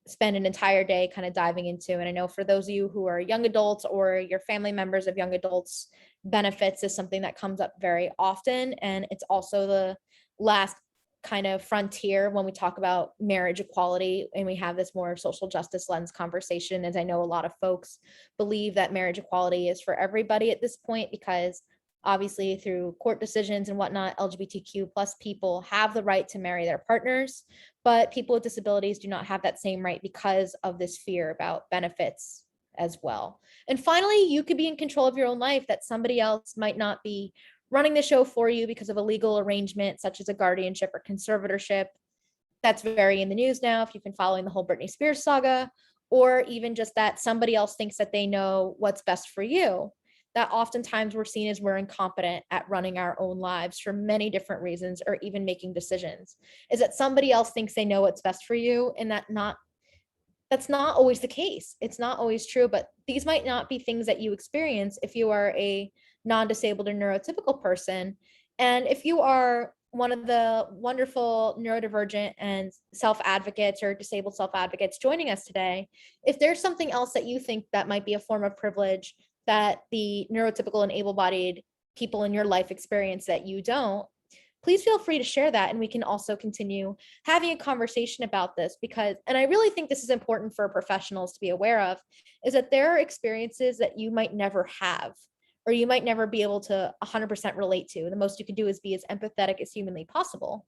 spend an entire day kind of diving into. And I know for those of you who are young adults or your family members of young adults, benefits is something that comes up very often. And it's also the last kind of frontier when we talk about marriage equality and we have this more social justice lens conversation, as I know a lot of folks believe that marriage equality is for everybody at this point, because obviously through court decisions and whatnot, LGBTQ plus people have the right to marry their partners, but people with disabilities do not have that same right because of this fear about benefits as well. And finally, you could be in control of your own life, that somebody else might not be running the show for you because of a legal arrangement such as a guardianship or conservatorship. That's very in the news now if you've been following the whole Britney Spears saga, or even just that somebody else thinks that they know what's best for you. That oftentimes we're seen as we're incompetent at running our own lives for many different reasons, or even making decisions, is that somebody else thinks they know what's best for you, and that's not always the case. It's not always true, but these might not be things that you experience if you are a non-disabled or neurotypical person. And if you are one of the wonderful neurodivergent and self-advocates or disabled self-advocates joining us today, if there's something else that you think that might be a form of privilege that the neurotypical and able-bodied people in your life experience that you don't, please feel free to share that. And we can also continue having a conversation about this, because, and I really think this is important for professionals to be aware of, is that there are experiences that you might never have, or you might never be able to 100% relate to. The most you can do is be as empathetic as humanly possible.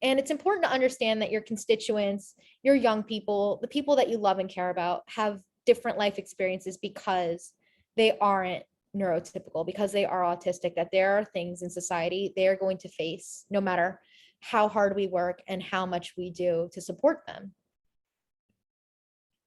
And it's important to understand that your constituents, your young people, the people that you love and care about have different life experiences because they aren't neurotypical, because they are autistic, that there are things in society they are going to face no matter how hard we work and how much we do to support them.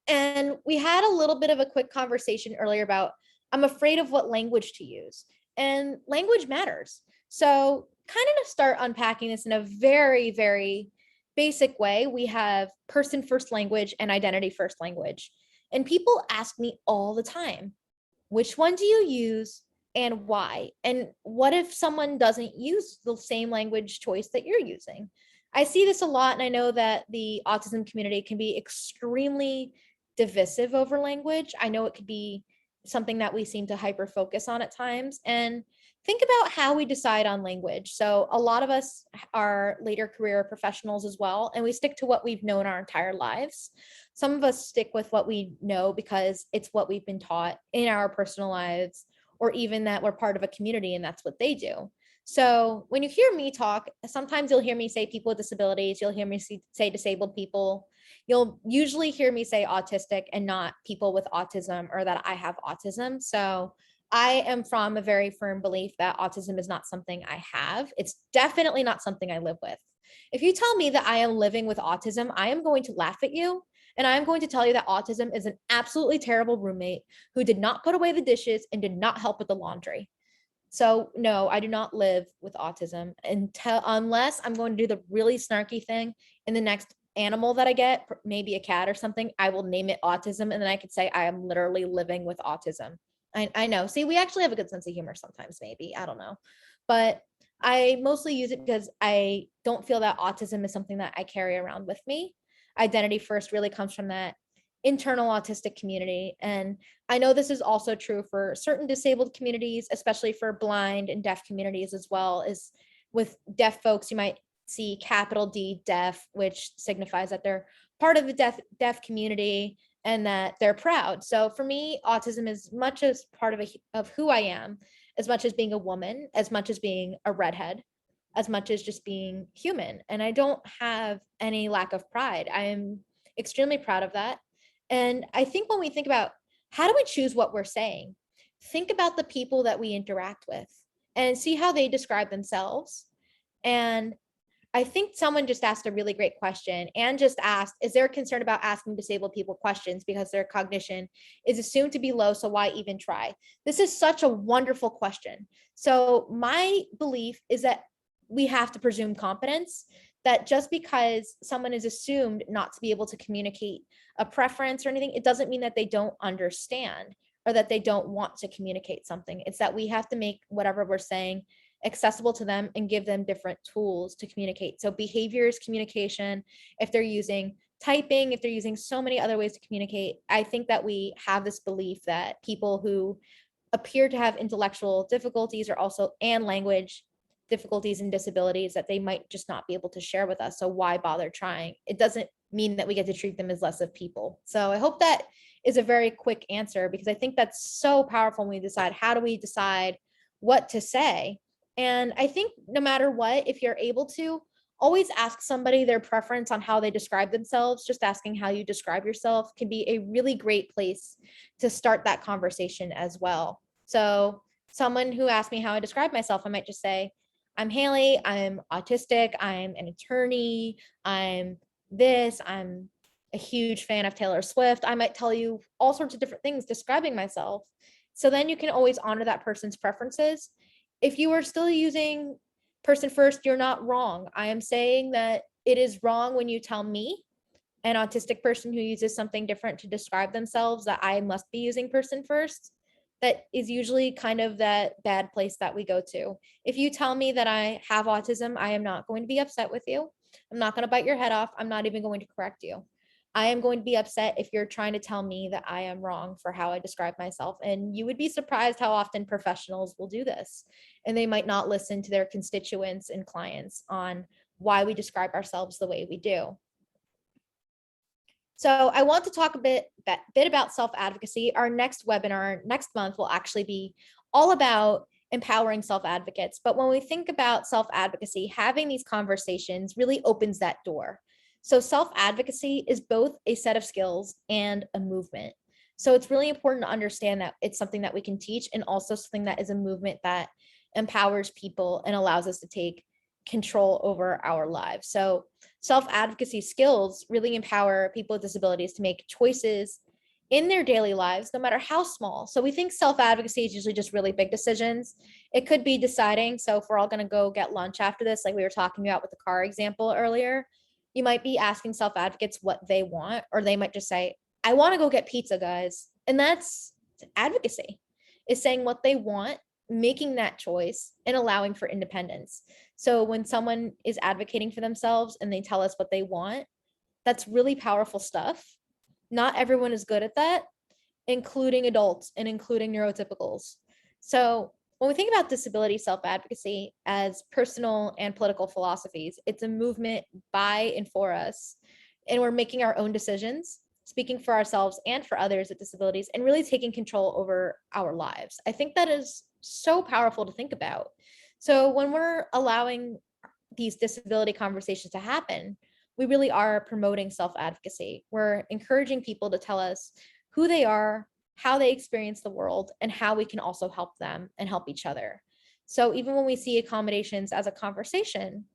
And we had a little bit of a quick conversation earlier about I'm afraid of what language to use, and language matters. So kind of to start unpacking this in a very, very basic way, we have person first language and identity first language. And people ask me all the time, which one do you use and why? And what if someone doesn't use the same language choice that you're using? I see this a lot, and I know that the autism community can be extremely divisive over language. I know it could be something that we seem to hyper focus on at times. And think about how we decide on language. So a lot of us are later career professionals as well, and we stick to what we've known our entire lives. Some of us stick with what we know because it's what we've been taught in our personal lives, or even that we're part of a community and that's what they do. So when you hear me talk, sometimes you'll hear me say people with disabilities, you'll hear me say disabled people. You'll usually hear me say autistic and not people with autism, or that I have autism. So I am from a very firm belief that autism is not something I have. It's definitely not something I live with. If you tell me that I am living with autism, I am going to laugh at you. And I'm going to tell you that autism is an absolutely terrible roommate who did not put away the dishes and did not help with the laundry. So no, I do not live with autism unless I'm going to do the really snarky thing in the next animal that I get, maybe a cat or something, I will name it autism. And then I could say I am literally living with autism. I know. See, we actually have a good sense of humor sometimes, maybe. I don't know. But I mostly use it because I don't feel that autism is something that I carry around with me. Identity first really comes from that internal autistic community. And I know this is also true for certain disabled communities, especially for blind and deaf communities as well. Is with deaf folks, you might see capital D deaf, which signifies that they're part of the deaf community. and that they're proud. So for me, autism is much as part of who I am, as much as being a woman, as much as being a redhead, as much as just being human. And I don't have any lack of pride. I am extremely proud of that. And I think when we think about how do we choose what we're saying, think about the people that we interact with and see how they describe themselves. And I think someone just asked a really great question and just asked, is there a concern about asking disabled people questions because their cognition is assumed to be low, so why even try? This is such a wonderful question. So my belief is that we have to presume competence, that just because someone is assumed not to be able to communicate a preference or anything, it doesn't mean that they don't understand or that they don't want to communicate something. It's that we have to make whatever we're saying accessible to them and give them different tools to communicate. So behaviors, communication, if they're using typing, if they're using so many other ways to communicate, I think that we have this belief that people who appear to have intellectual difficulties or also and language difficulties and disabilities that they might just not be able to share with us. So why bother trying? It doesn't mean that we get to treat them as less of people. So I hope that is a very quick answer, because I think that's so powerful when we decide, how do we decide what to say? And I think no matter what, if you're able to, always ask somebody their preference on how they describe themselves. Just asking how you describe yourself can be a really great place to start that conversation as well. So someone who asked me how I describe myself, I might just say, I'm Haley, I'm autistic, I'm an attorney, I'm this, I'm a huge fan of Taylor Swift. I might tell you all sorts of different things describing myself. So then you can always honor that person's preferences. If you are still using person first, you're not wrong. I am saying that it is wrong when you tell me, an autistic person who uses something different to describe themselves, that I must be using person first. That is usually kind of that bad place that we go to. If you tell me that I have autism, I am not going to be upset with you. I'm not going to bite your head off. I'm not even going to correct you. I am going to be upset if you're trying to tell me that I am wrong for how I describe myself. And you would be surprised how often professionals will do this. And they might not listen to their constituents and clients on why we describe ourselves the way we do. So I want to talk a bit about self-advocacy. Our next webinar next month will actually be all about empowering self-advocates. But when we think about self-advocacy, having these conversations really opens that door. So self-advocacy is both a set of skills and a movement. So it's really important to understand that it's something that we can teach, and also something that is a movement that empowers people and allows us to take control over our lives. So self-advocacy skills really empower people with disabilities to make choices in their daily lives, no matter how small. So we think self-advocacy is usually just really big decisions. It could be deciding, so if we're all going to go get lunch after this, like we were talking about with the car example earlier, you might be asking self-advocates what they want, or they might just say, I want to go get pizza, guys. And that's advocacy, is saying what they want, making that choice, and allowing for independence. So when someone is advocating for themselves and they tell us what they want, that's really powerful stuff. Not everyone is good at that, including adults and including neurotypicals. So when we think about disability self-advocacy as personal and political philosophies, it's a movement by and for us, and we're making our own decisions, speaking for ourselves and for others with disabilities, and really taking control over our lives. I think that is so powerful to think about. So when we're allowing these disability conversations to happen, we really are promoting self-advocacy. We're encouraging people to tell us who they are, how they experience the world, and how we can also help them and help each other. So even when we see accommodations as a conversation,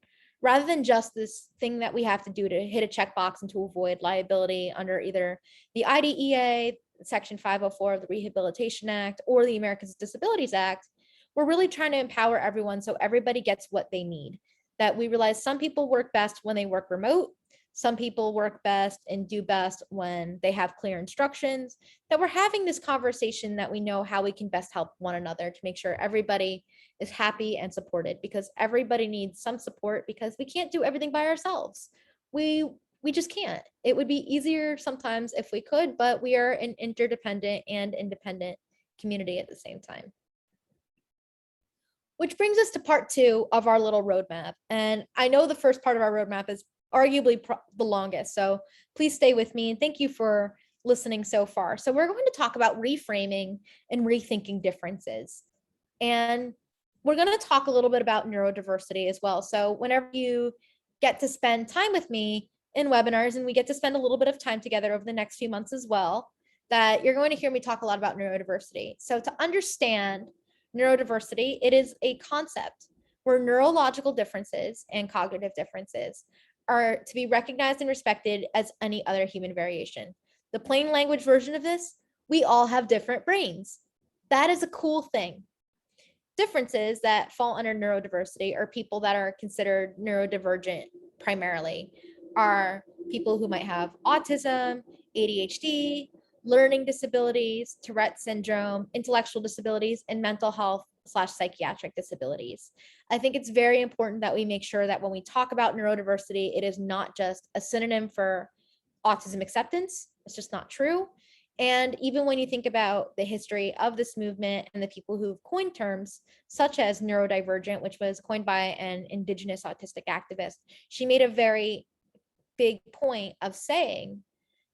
rather than just this thing that we have to do to hit a checkbox and to avoid liability under either the IDEA, Section 504 of the Rehabilitation Act, or the Americans with Disabilities Act, we're really trying to empower everyone so everybody gets what they need. That we realize some people work best when they work remote. Some people work best and do best when they have clear instructions, that we're having this conversation, that we know how we can best help one another to make sure everybody is happy and supported, because everybody needs some support, because we can't do everything by ourselves. We just can't. It would be easier sometimes if we could, but we are an interdependent and independent community at the same time. Which brings us to part 2 of our little roadmap. And I know the first part of our roadmap is arguably the longest, so please stay with me, and thank you for listening so far. So we're going to talk about reframing and rethinking differences. And we're going to talk a little bit about neurodiversity as well. So whenever you get to spend time with me in webinars, and we get to spend a little bit of time together over the next few months as well, that you're going to hear me talk a lot about neurodiversity. So to understand neurodiversity, it is a concept where neurological differences and cognitive differences are to be recognized and respected as any other human variation. The plain language version of this, we all have different brains. That is a cool thing. Differences that fall under neurodiversity, or people that are considered neurodivergent primarily, are people who might have autism, ADHD, learning disabilities, Tourette syndrome, intellectual disabilities, and mental health / psychiatric disabilities. I think it's very important that we make sure that when we talk about neurodiversity, it is not just a synonym for autism acceptance. It's just not true. And even when you think about the history of this movement and the people who've coined terms such as neurodivergent, which was coined by an indigenous autistic activist, she made a very big point of saying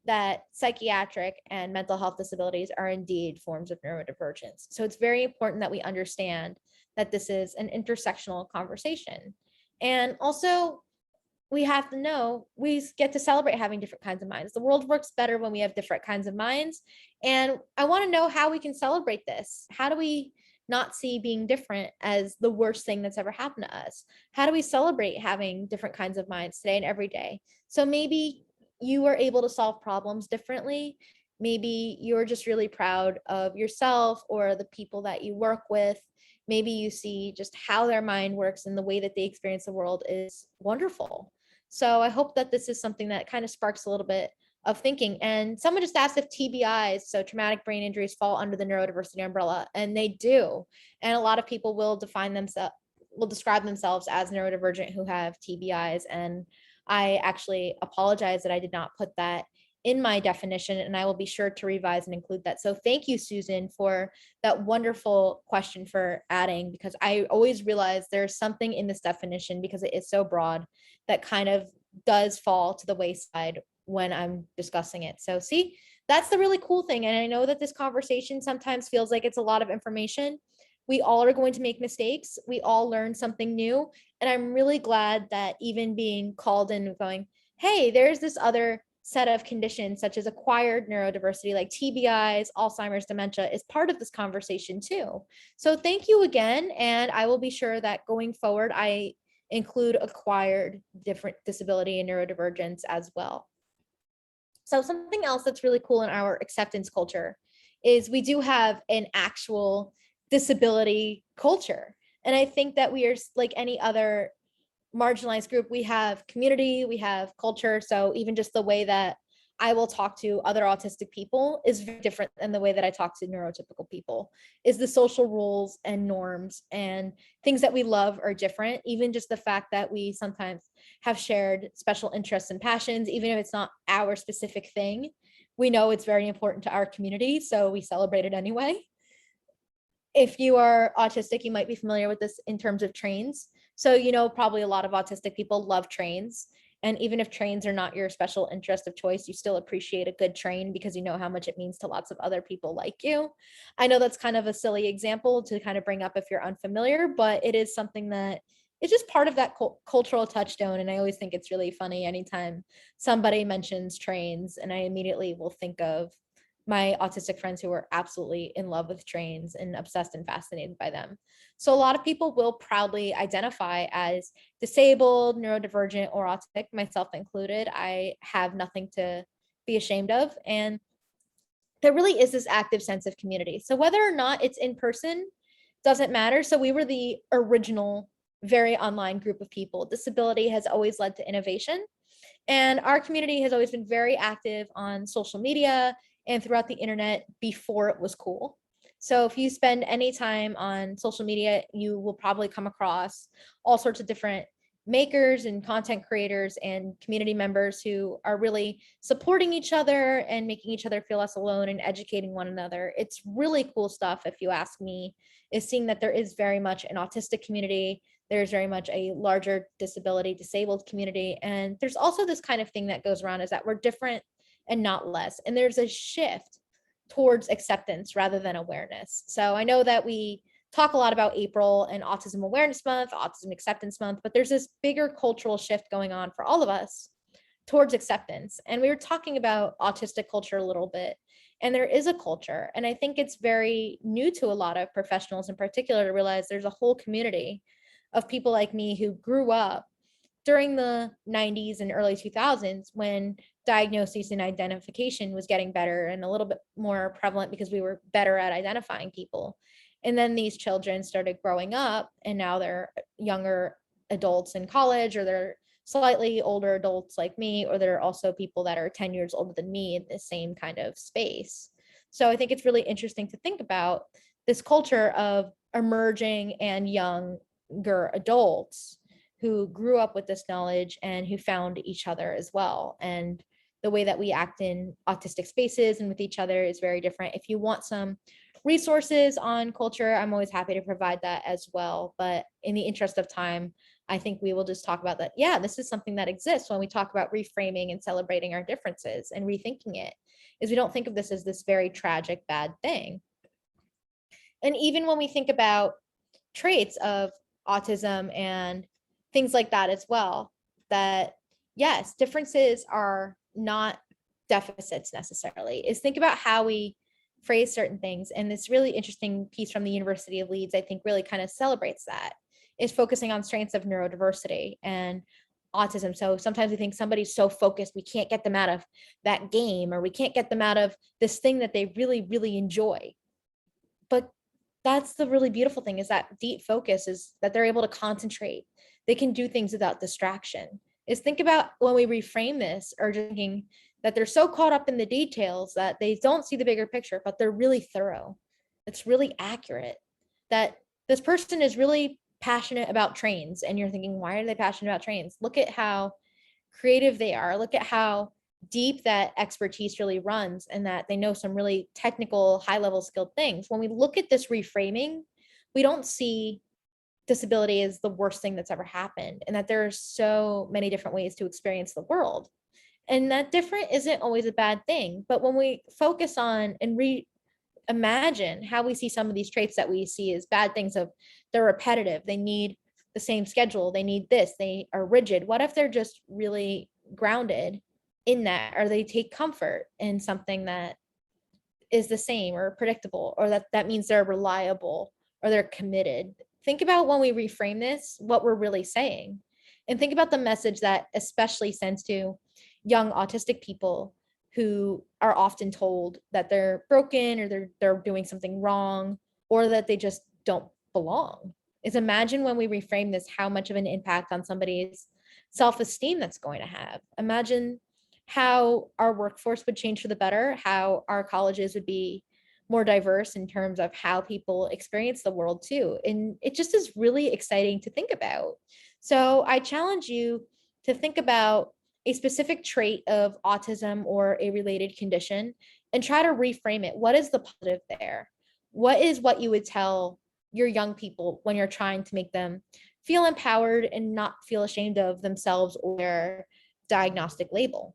that psychiatric and mental health disabilities are indeed forms of neurodivergence. So it's very important that we understand that this is an intersectional conversation. And also, we have to know we get to celebrate having different kinds of minds. The world works better when we have different kinds of minds. And I want to know how we can celebrate this. How do we not see being different as the worst thing that's ever happened to us? How do we celebrate having different kinds of minds today and every day? So maybe you are able to solve problems differently. Maybe you're just really proud of yourself or the people that you work with. Maybe you see just how their mind works and the way that they experience the world is wonderful. So I hope that this is something that kind of sparks a little bit of thinking. And someone just asked if TBIs, so traumatic brain injuries, fall under the neurodiversity umbrella, and they do. And a lot of people will describe themselves as neurodivergent who have TBIs. And I actually apologize that I did not put that in my definition, and I will be sure to revise and include that. So thank you, Susan, for that wonderful question for adding, because I always realize there's something in this definition, because it is so broad, that kind of does fall to the wayside when I'm discussing it. So see, that's the really cool thing. And I know that this conversation sometimes feels like it's a lot of information. We all are going to make mistakes. We all learn something new. And I'm really glad that even being called in and going, hey, there's this other set of conditions such as acquired neurodiversity like TBIs, Alzheimer's, dementia is part of this conversation too. So thank you again. And I will be sure that going forward, I include acquired different disability and neurodivergence as well. So something else that's really cool in our acceptance culture is we do have an actual disability culture. And I think that we are like any other marginalized group. We have community, we have culture. So even just the way that I will talk to other autistic people is very different than the way that I talk to neurotypical people. Is the social rules and norms and things that we love are different. Even just the fact that we sometimes have shared special interests and passions, even if it's not our specific thing, we know it's very important to our community. So we celebrate it anyway. If you are autistic, you might be familiar with this in terms of trains. So, probably a lot of autistic people love trains. And even if trains are not your special interest of choice, you still appreciate a good train because you know how much it means to lots of other people like you. I know that's kind of a silly example to kind of bring up if you're unfamiliar, but it is something that is just part of that cultural touchstone. And I always think it's really funny anytime somebody mentions trains, and I immediately will think of my autistic friends who are absolutely in love with trains and obsessed and fascinated by them. So a lot of people will proudly identify as disabled, neurodivergent, or autistic, myself included. I have nothing to be ashamed of. And there really is this active sense of community. So whether or not it's in person doesn't matter. So we were the original, very online group of people. Disability has always led to innovation. And our community has always been very active on social media and throughout the internet before it was cool. So if you spend any time on social media, you will probably come across all sorts of different makers and content creators and community members who are really supporting each other and making each other feel less alone and educating one another. It's really cool stuff, if you ask me, is seeing that there is very much an autistic community. There's very much a larger disabled community. And there's also this kind of thing that goes around is that we're different and not less. And there's a shift towards acceptance rather than awareness. So I know that we talk a lot about April and Autism Awareness Month, Autism Acceptance Month, but there's this bigger cultural shift going on for all of us towards acceptance. And we were talking about autistic culture a little bit, and there is a culture. And I think it's very new to a lot of professionals in particular to realize there's a whole community of people like me who grew up during the 90s and early 2000s when diagnosis and identification was getting better and a little bit more prevalent because we were better at identifying people. And then these children started growing up, and now they're younger adults in college, or they're slightly older adults like me, or there are also people that are 10 years older than me in the same kind of space. So I think it's really interesting to think about this culture of emerging and younger adults who grew up with this knowledge and who found each other as well. And the way that we act in autistic spaces and with each other is very different. If you want some resources on culture, I'm always happy to provide that as well. But in the interest of time, I think we will just talk about that. Yeah, this is something that exists when we talk about reframing and celebrating our differences and rethinking it, is we don't think of this as this very tragic, bad thing. And even when we think about traits of autism and things like that as well, that yes, differences are not deficits necessarily, is think about how we phrase certain things. And this really interesting piece from the University of Leeds, I think really kind of celebrates that, is focusing on strengths of neurodiversity and autism. So sometimes we think somebody's so focused, we can't get them out of that game, or we can't get them out of this thing that they really, really enjoy. But that's the really beautiful thing, is that deep focus is that they're able to concentrate. They can do things without distraction. Is think about when we reframe this, or thinking that they're so caught up in the details that they don't see the bigger picture, but they're really thorough. It's really accurate. That this person is really passionate about trains, and you're thinking, why are they passionate about trains? Look at how creative they are. Look at how deep that expertise really runs, and that they know some really technical, high level skilled things. When we look at this reframing, we don't see disability as the worst thing that's ever happened, and that there are so many different ways to experience the world. And that different isn't always a bad thing. But when we focus on and reimagine how we see some of these traits that we see as bad things, of they're repetitive, they need the same schedule, they need this, they are rigid. What if they're just really grounded in that, or they take comfort in something that is the same or predictable, or that means they're reliable or they're committed? Think about when we reframe this, what we're really saying. And think about the message that especially sends to young autistic people who are often told that they're broken, or they're doing something wrong, or that they just don't belong. Is imagine when we reframe this, how much of an impact on somebody's self-esteem that's going to have. Imagine how our workforce would change for the better, how our colleges would be more diverse in terms of how people experience the world too. And it just is really exciting to think about. So I challenge you to think about a specific trait of autism or a related condition and try to reframe it. What is the positive there? What is what you would tell your young people when you're trying to make them feel empowered and not feel ashamed of themselves or their diagnostic label?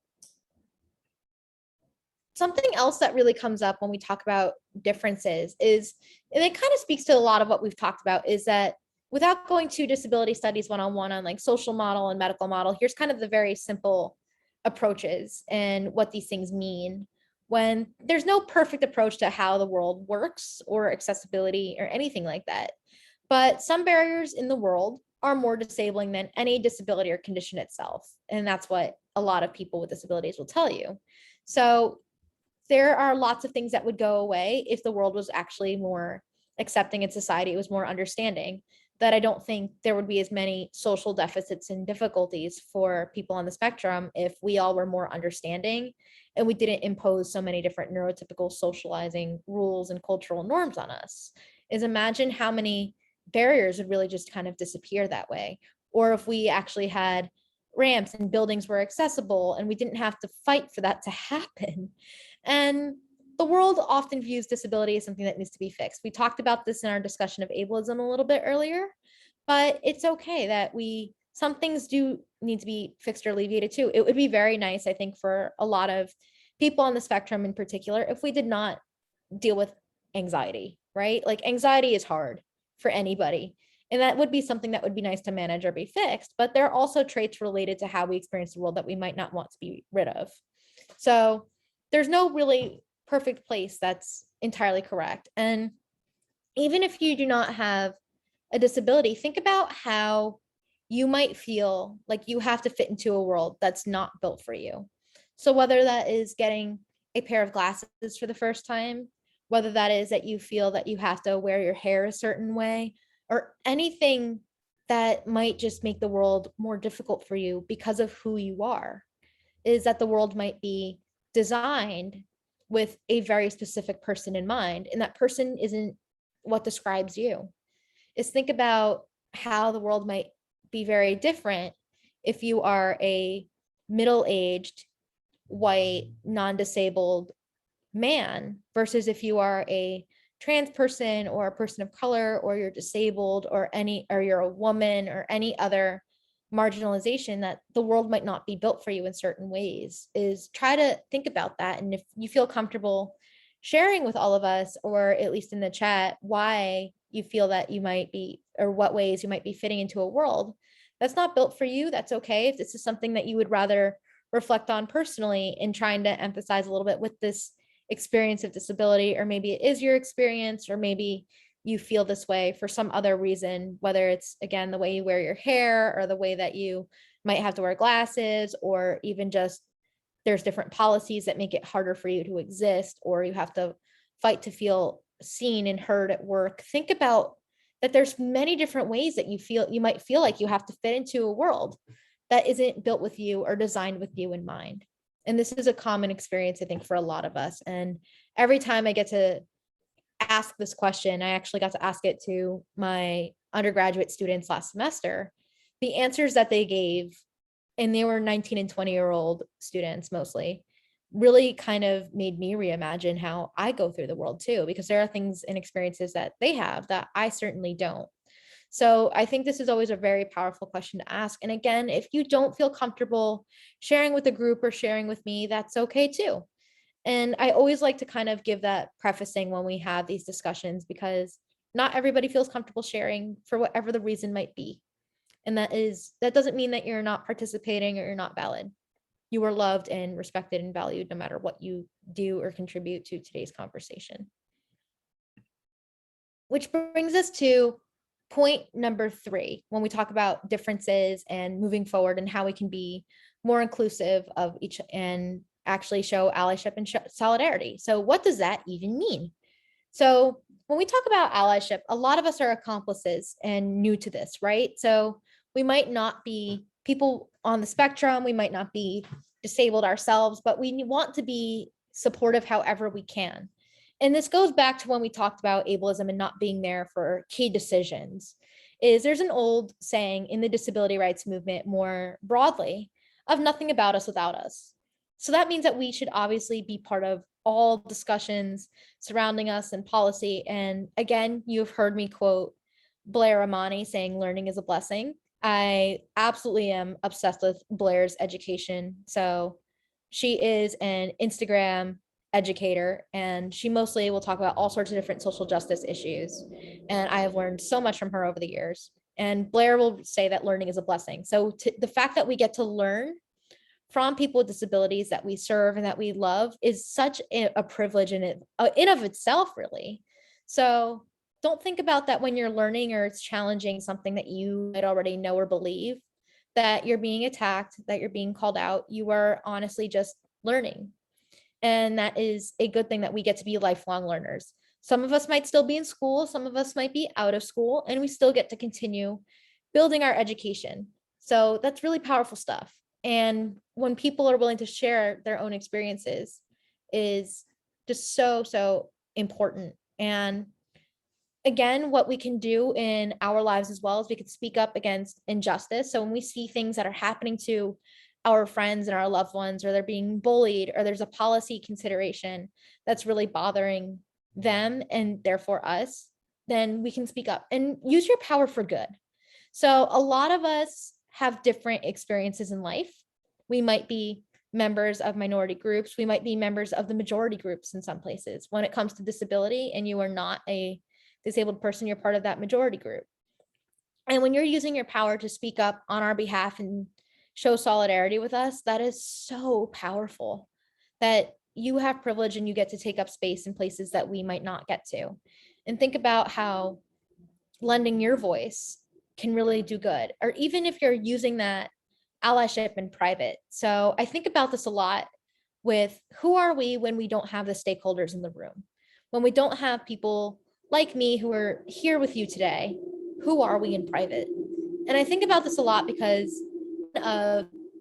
Something else that really comes up when we talk about differences is, and it kind of speaks to a lot of what we've talked about, is that without going to disability studies one-on-one on like social model and medical model, here's kind of the very simple approaches and what these things mean, when there's no perfect approach to how the world works or accessibility or anything like that. But some barriers in the world are more disabling than any disability or condition itself. And that's what a lot of people with disabilities will tell you. So there are lots of things that would go away if the world was actually more accepting in society, it was more understanding, that I don't think there would be as many social deficits and difficulties for people on the spectrum if we all were more understanding and we didn't impose so many different neurotypical socializing rules and cultural norms on us. Is imagine how many barriers would really just kind of disappear that way. Or if we actually had ramps and buildings were accessible and we didn't have to fight for that to happen. And the world often views disability as something that needs to be fixed. We talked about this in our discussion of ableism a little bit earlier, but it's okay that some things do need to be fixed or alleviated too. It would be very nice, I think, for a lot of people on the spectrum in particular, if we did not deal with anxiety, right? Like anxiety is hard for anybody. And that would be something that would be nice to manage or be fixed. But there are also traits related to how we experience the world that we might not want to be rid of. So there's no really perfect place that's entirely correct. And even if you do not have a disability, think about how you might feel like you have to fit into a world that's not built for you. So whether that is getting a pair of glasses for the first time, whether that is that you feel that you have to wear your hair a certain way, or anything that might just make the world more difficult for you because of who you are, is that the world might be designed with a very specific person in mind, and that person isn't what describes you. Is think about how the world might be very different if you are a middle-aged, white, non-disabled man versus if you are a trans person or a person of color, or you're disabled, or you're a woman, or any other marginalization, that the world might not be built for you in certain ways. Is try to think about that. And if you feel comfortable sharing with all of us, or at least in the chat, why you feel that you might be, or what ways you might be fitting into a world that's not built for you, that's okay. If this is something that you would rather reflect on personally in trying to emphasize a little bit with this experience of disability, or maybe it is your experience, or maybe you feel this way for some other reason, whether it's, again, the way you wear your hair, or the way that you might have to wear glasses, or even just there's different policies that make it harder for you to exist, or you have to fight to feel seen and heard at work. Think about that there's many different ways that you might feel like you have to fit into a world that isn't built with you or designed with you in mind. And this is a common experience, I think, for a lot of us. And every time I get to ask this question, I actually got to ask it to my undergraduate students last semester, the answers that they gave, and they were 19 and 20-year-old students mostly, really kind of made me reimagine how I go through the world too, because there are things and experiences that they have that I certainly don't. So I think this is always a very powerful question to ask. And again, if you don't feel comfortable sharing with the group or sharing with me, that's okay too. And I always like to kind of give that prefacing when we have these discussions, because not everybody feels comfortable sharing for whatever the reason might be. And that doesn't mean that you're not participating or you're not valid. You are loved and respected and valued no matter what you do or contribute to today's conversation. Which brings us to point number 3, when we talk about differences and moving forward and how we can be more inclusive of each and actually show allyship and solidarity. So what does that even mean? So when we talk about allyship, a lot of us are accomplices and new to this, right? So we might not be people on the spectrum, we might not be disabled ourselves, but we want to be supportive however we can. And this goes back to when we talked about ableism and not being there for key decisions. There's an old saying in the disability rights movement more broadly of nothing about us without us. So that means that we should obviously be part of all discussions surrounding us and policy. And again, you've heard me quote Blair Amani saying learning is a blessing. I absolutely am obsessed with Blair's education. So she is an Instagram educator, and she mostly will talk about all sorts of different social justice issues. And I have learned so much from her over the years. And Blair will say that learning is a blessing. So the fact that we get to learn from people with disabilities that we serve and that we love is such a privilege in of itself, really. So don't think about that when you're learning or it's challenging something that you might already know or believe, that you're being attacked, that you're being called out. You are honestly just learning. And that is a good thing, that we get to be lifelong learners. Some of us might still be in school, some of us might be out of school, and we still get to continue building our education. So that's really powerful stuff. And when people are willing to share their own experiences is just so important. And again, what we can do in our lives as well is we can speak up against injustice. So when we see things that are happening to our friends and our loved ones, or they're being bullied, or there's a policy consideration that's really bothering them and therefore us, then we can speak up and use your power for good. So a lot of us have different experiences in life. We might be members of minority groups. We might be members of the majority groups in some places. When it comes to disability and you are not a disabled person, you're part of that majority group. And when you're using your power to speak up on our behalf and show solidarity with us, that is so powerful, that you have privilege and you get to take up space in places that we might not get to. And think about how lending your voice can really do good, or even if you're using that allyship in private. So I think about this a lot with who are we when we don't have the stakeholders in the room? When we don't have people like me who are here with you today, who are we in private? And I think about this a lot because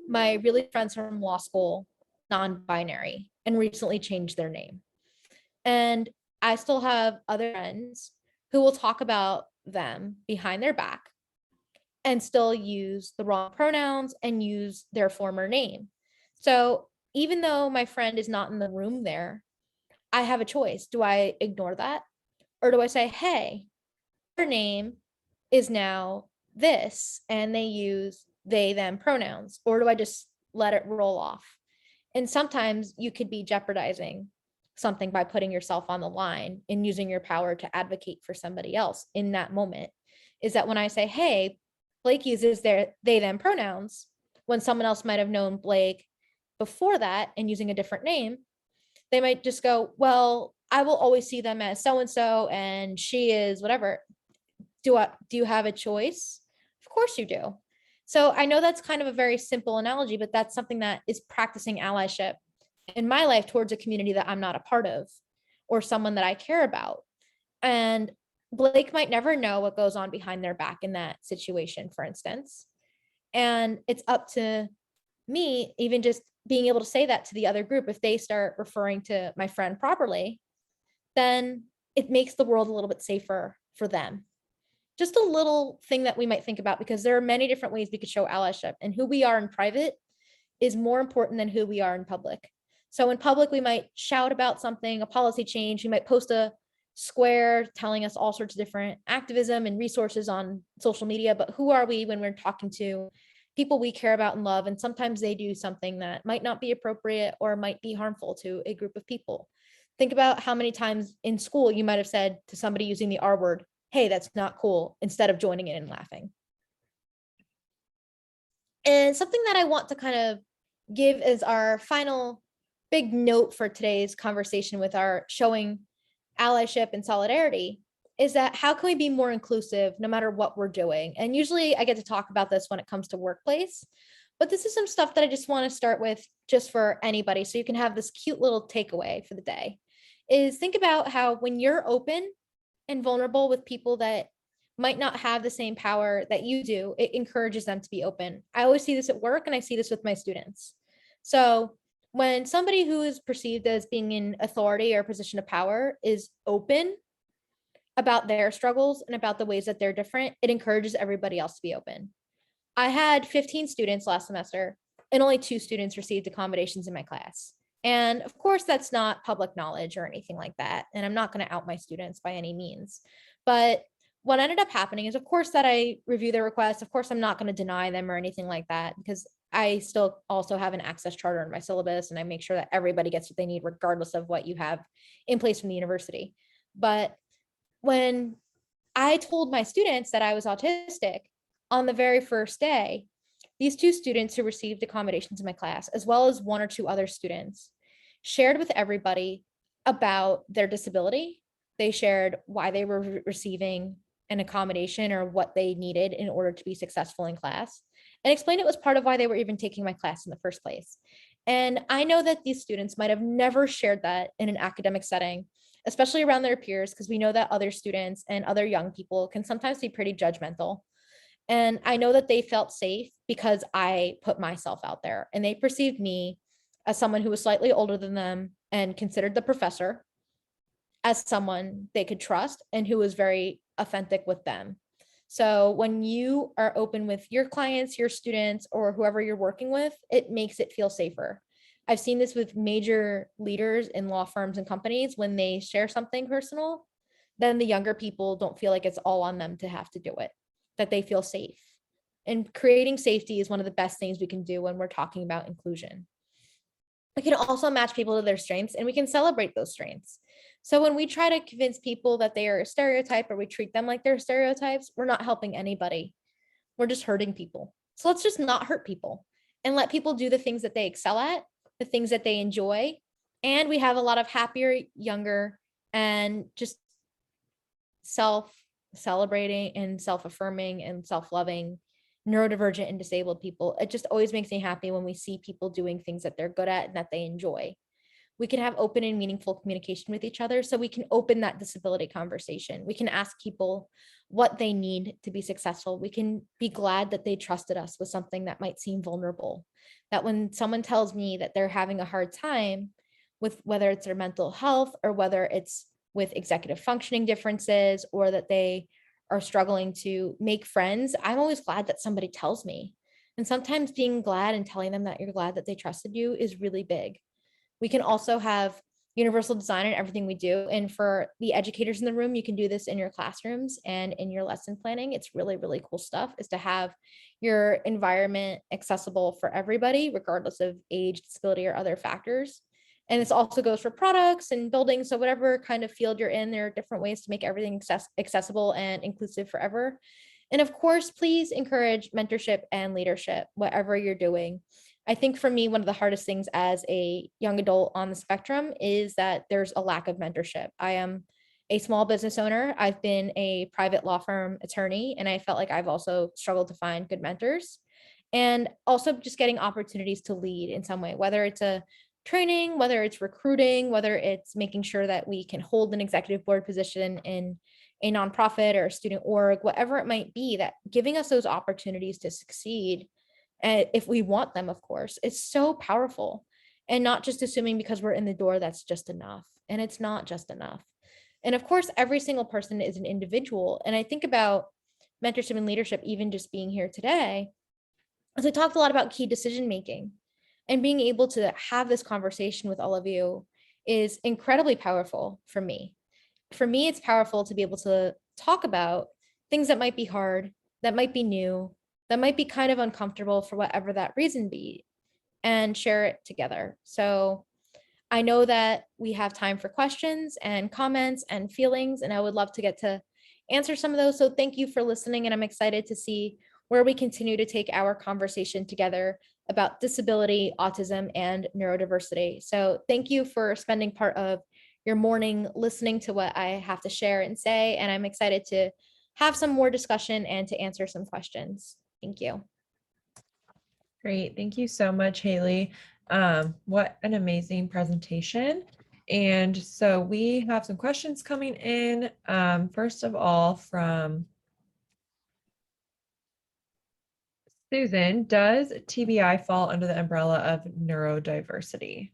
my really friends from law school, non-binary, and recently changed their name. And I still have other friends who will talk about them behind their back and still use the wrong pronouns and use their former name. So even though my friend is not in the room there, I have a choice. Do I ignore that? Or do I say, hey, their name is now this, and they use they, them pronouns? Or do I just let it roll off? And sometimes you could be jeopardizing something by putting yourself on the line and using your power to advocate for somebody else in that moment. Is that when I say, hey, Blake uses their they, them pronouns, when someone else might have known Blake before that and using a different name, they might just go, well, I will always see them as so-and-so and she is whatever. Do you have a choice? Of course you do. So I know that's kind of a very simple analogy, but that's something that is practicing allyship in my life towards a community that I'm not a part of or someone that I care about. And Blake might never know what goes on behind their back in that situation, for instance. And it's up to me, even just being able to say that to the other group. If they start referring to my friend properly, then it makes the world a little bit safer for them. Just a little thing that we might think about, because there are many different ways we could show allyship, and who we are in private is more important than who we are in public. So in public, we might shout about something, a policy change. We might post a square telling us all sorts of different activism and resources on social media. But who are we when we're talking to people we care about and love? And sometimes they do something that might not be appropriate or might be harmful to a group of people. Think about how many times in school you might have said to somebody using the R word, hey, that's not cool, instead of joining in and laughing. And something that I want to kind of give as our final big note for today's conversation with our showing allyship and solidarity is that how can we be more inclusive no matter what we're doing? And usually I get to talk about this when it comes to workplace, but this is some stuff that I just want to start with just for anybody, so you can have this cute little takeaway for the day. Is think about how when you're open and vulnerable with people that might not have the same power that you do, it encourages them to be open. I always see this at work, and I see this with my students. So when somebody who is perceived as being in authority or position of power is open about their struggles and about the ways that they're different, it encourages everybody else to be open. I had 15 students last semester, and only 2 students received accommodations in my class. And of course, that's not public knowledge or anything like that. And I'm not going to out my students by any means. But what ended up happening is, of course, that I review their requests. Of course, I'm not going to deny them or anything like that, because I still also have an access charter in my syllabus, and I make sure that everybody gets what they need, regardless of what you have in place from the university. But when I told my students that I was autistic on the very first day, these 2 students who received accommodations in my class, as well as 1 or 2 other students, shared with everybody about their disability. They shared why they were receiving an accommodation or what they needed in order to be successful in class, and explained it was part of why they were even taking my class in the first place. And I know that these students might have never shared that in an academic setting, especially around their peers, because we know that other students and other young people can sometimes be pretty judgmental. And I know that they felt safe because I put myself out there, and they perceived me as someone who was slightly older than them and considered the professor as someone they could trust and who was very authentic with them. So when you are open with your clients, your students, or whoever you're working with, it makes it feel safer. I've seen this with major leaders in law firms and companies. When they share something personal, then the younger people don't feel like it's all on them to have to do it, that they feel safe. And creating safety is one of the best things we can do when we're talking about inclusion. we can also match people to their strengths, and we can celebrate those strengths. So when we try to convince people that they are a stereotype, or we treat them like they're stereotypes, we're not helping anybody. We're just hurting people. So let's just not hurt people and let people do the things that they excel at, the things that they enjoy. And we have a lot of happier, younger, and just self celebrating and self affirming and self loving neurodivergent and disabled people. It just always makes me happy when we see people doing things that they're good at and that they enjoy. We can have open and meaningful communication with each other, so we can open that disability conversation. We can ask people what they need to be successful. We can be glad that they trusted us with something that might seem vulnerable. That when someone tells me that they're having a hard time with whether it's their mental health, or whether it's with executive functioning differences, or that they are struggling to make friends, I'm always glad that somebody tells me. And sometimes being glad and telling them that you're glad that they trusted you is really big. We can also have universal design in everything we do. And for the educators in the room, you can do this in your classrooms and in your lesson planning. It's really, really cool stuff, is to have your environment accessible for everybody, regardless of age, disability, or other factors. And this also goes for products and buildings. So whatever kind of field you're in, there are different ways to make everything accessible and inclusive forever. And of course, please encourage mentorship and leadership, whatever you're doing. I think for me, one of the hardest things as a young adult on the spectrum is that there's a lack of mentorship. I am a small business owner. I've been a private law firm attorney, and I felt like I've also struggled to find good mentors. And also just getting opportunities to lead in some way, whether it's a training, whether it's recruiting, whether it's making sure that we can hold an executive board position in a nonprofit or a student org, whatever it might be, that giving us those opportunities to succeed, and if we want them, of course, it's so powerful. And not just assuming because we're in the door, that's just enough. And it's not just enough. And of course, every single person is an individual. And I think about mentorship and leadership, even just being here today, as we talked a lot about key decision making, and being able to have this conversation with all of you is incredibly powerful for me. For me, it's powerful to be able to talk about things that might be hard, that might be new, that might be kind of uncomfortable for whatever that reason be, and share it together. So I know that we have time for questions and comments and feelings, and I would love to get to answer some of those. So thank you for listening, and I'm excited to see where we continue to take our conversation together about disability, autism, and neurodiversity. So thank you for spending part of your morning listening to what I have to share and say, and I'm excited to have some more discussion and to answer some questions. Thank you. Great. Thank you so much, Haley. What an amazing presentation. And so we have some questions coming in. First of all, from Susan, does TBI fall under the umbrella of neurodiversity?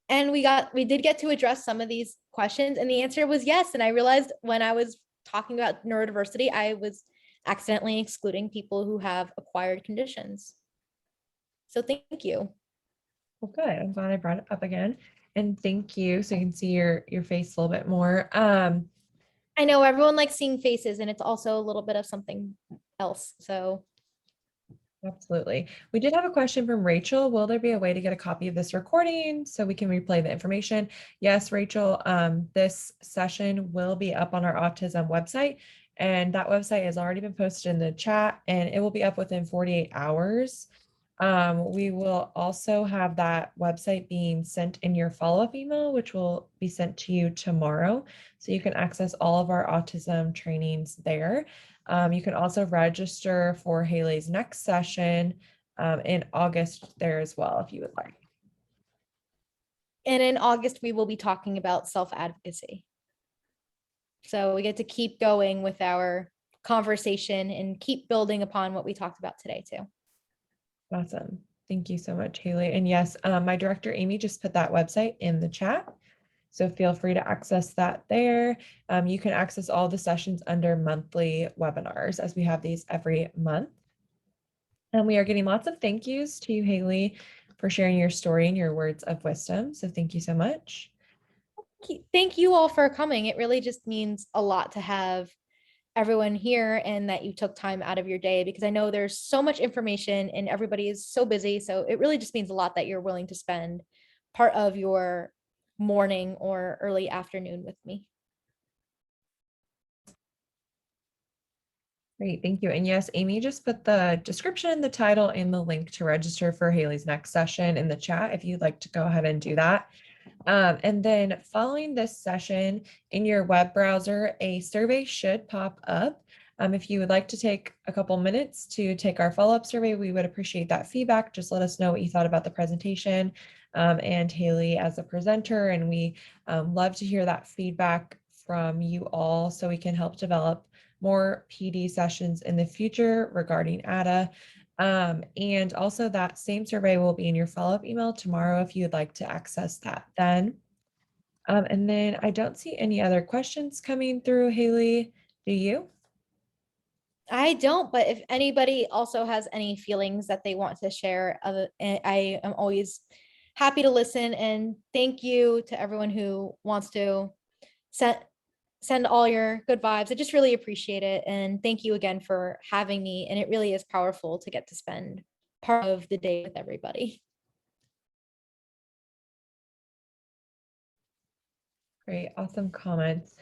And we did get to address some of these questions, and the answer was yes. And I realized when I was talking about neurodiversity, I was accidentally excluding people who have acquired conditions. So thank you. Well, good. I'm glad I brought it up again. And thank you. So you can see your face a little bit more. I know everyone likes seeing faces, and it's also a little bit of something else. So Absolutely. We did have a question from Rachel. Will there be a way to get a copy of this recording so we can replay the information? Yes, Rachel, this session will be up on our autism website, and that website has already been posted in the chat, and it will be up within 48 hours. We will also have that website being sent in your follow-up email, which will be sent to you tomorrow. So you can access all of our autism trainings there. You can also register for Haley's next session in August there as well, if you would like. And in August, we will be talking about self-advocacy. So we get to keep going with our conversation and keep building upon what we talked about today too. Awesome. Thank you so much, Haley. And yes, my director, Amy, just put that website in the chat. So feel free to access that there. You can access all the sessions under monthly webinars, as we have these every month. And we are getting lots of thank yous to you, Haley, for sharing your story and your words of wisdom. So thank you so much. Thank you all for coming. It really just means a lot to have everyone here and that you took time out of your day, because I know there's so much information and everybody is so busy. So it really just means a lot that you're willing to spend part of your morning or early afternoon with me. Great, thank you. And yes, Amy just put the description, the title, and the link to register for Haley's next session in the chat if you'd like to go ahead and do that. And then following this session in your web browser, a survey should pop up. If you would like to take a couple minutes to take our follow-up survey, we would appreciate that feedback. Just let us know what you thought about the presentation and Haley as a presenter. And we love to hear that feedback from you all so we can help develop more PD sessions in the future regarding ATTA. And also that same survey will be in your follow-up email tomorrow if you'd like to access that then. And then I don't see any other questions coming through, Haley. Do you? I don't, but if anybody also has any feelings that they want to share, I am always happy to listen. And thank you to everyone who wants to send all your good vibes. I just really appreciate it. And thank you again for having me. And it really is powerful to get to spend part of the day with everybody. Great, awesome comments.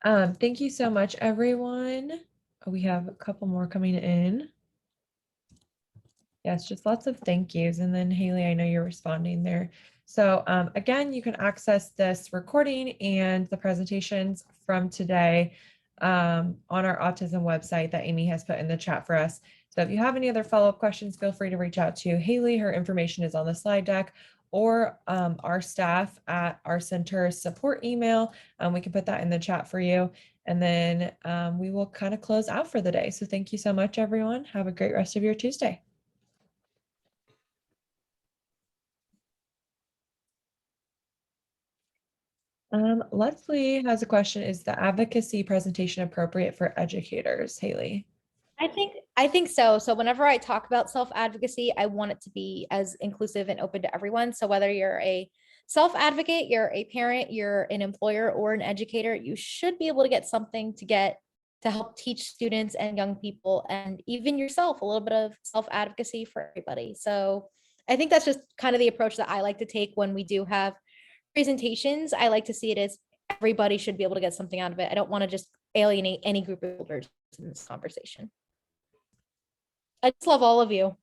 Thank you so much, everyone. We have a couple more coming in. Yes, just lots of thank yous. And then Haley, I know you're responding there. So again, you can access this recording and the presentations from today on our autism website that Amy has put in the chat for us. So if you have any other follow-up questions, feel free to reach out to Haley. Her information is on the slide deck, or our staff at our center support email. We can put that in the chat for you. And then we will kind of close out for the day. So thank you so much, everyone. Have a great rest of your Tuesday. Leslie has a question. Is the advocacy presentation appropriate for educators, Haley? I think so. So whenever I talk about self-advocacy, I want it to be as inclusive and open to everyone. So whether you're a self-advocate, you're a parent, you're an employer, or an educator, you should be able to get something to help teach students and young people, and even yourself, a little bit of self-advocacy for everybody. So I think that's just kind of the approach that I like to take when we do have presentations. I like to see it as everybody should be able to get something out of it. I don't want to just alienate any group of builders in this conversation. I just love all of you.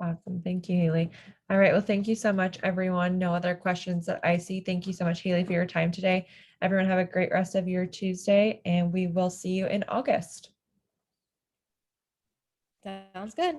Awesome. Thank you, Haley. All right. Well, thank you so much, everyone. No other questions that I see. Thank you so much, Haley, for your time today. Everyone have a great rest of your Tuesday, and we will see you in August. Sounds good.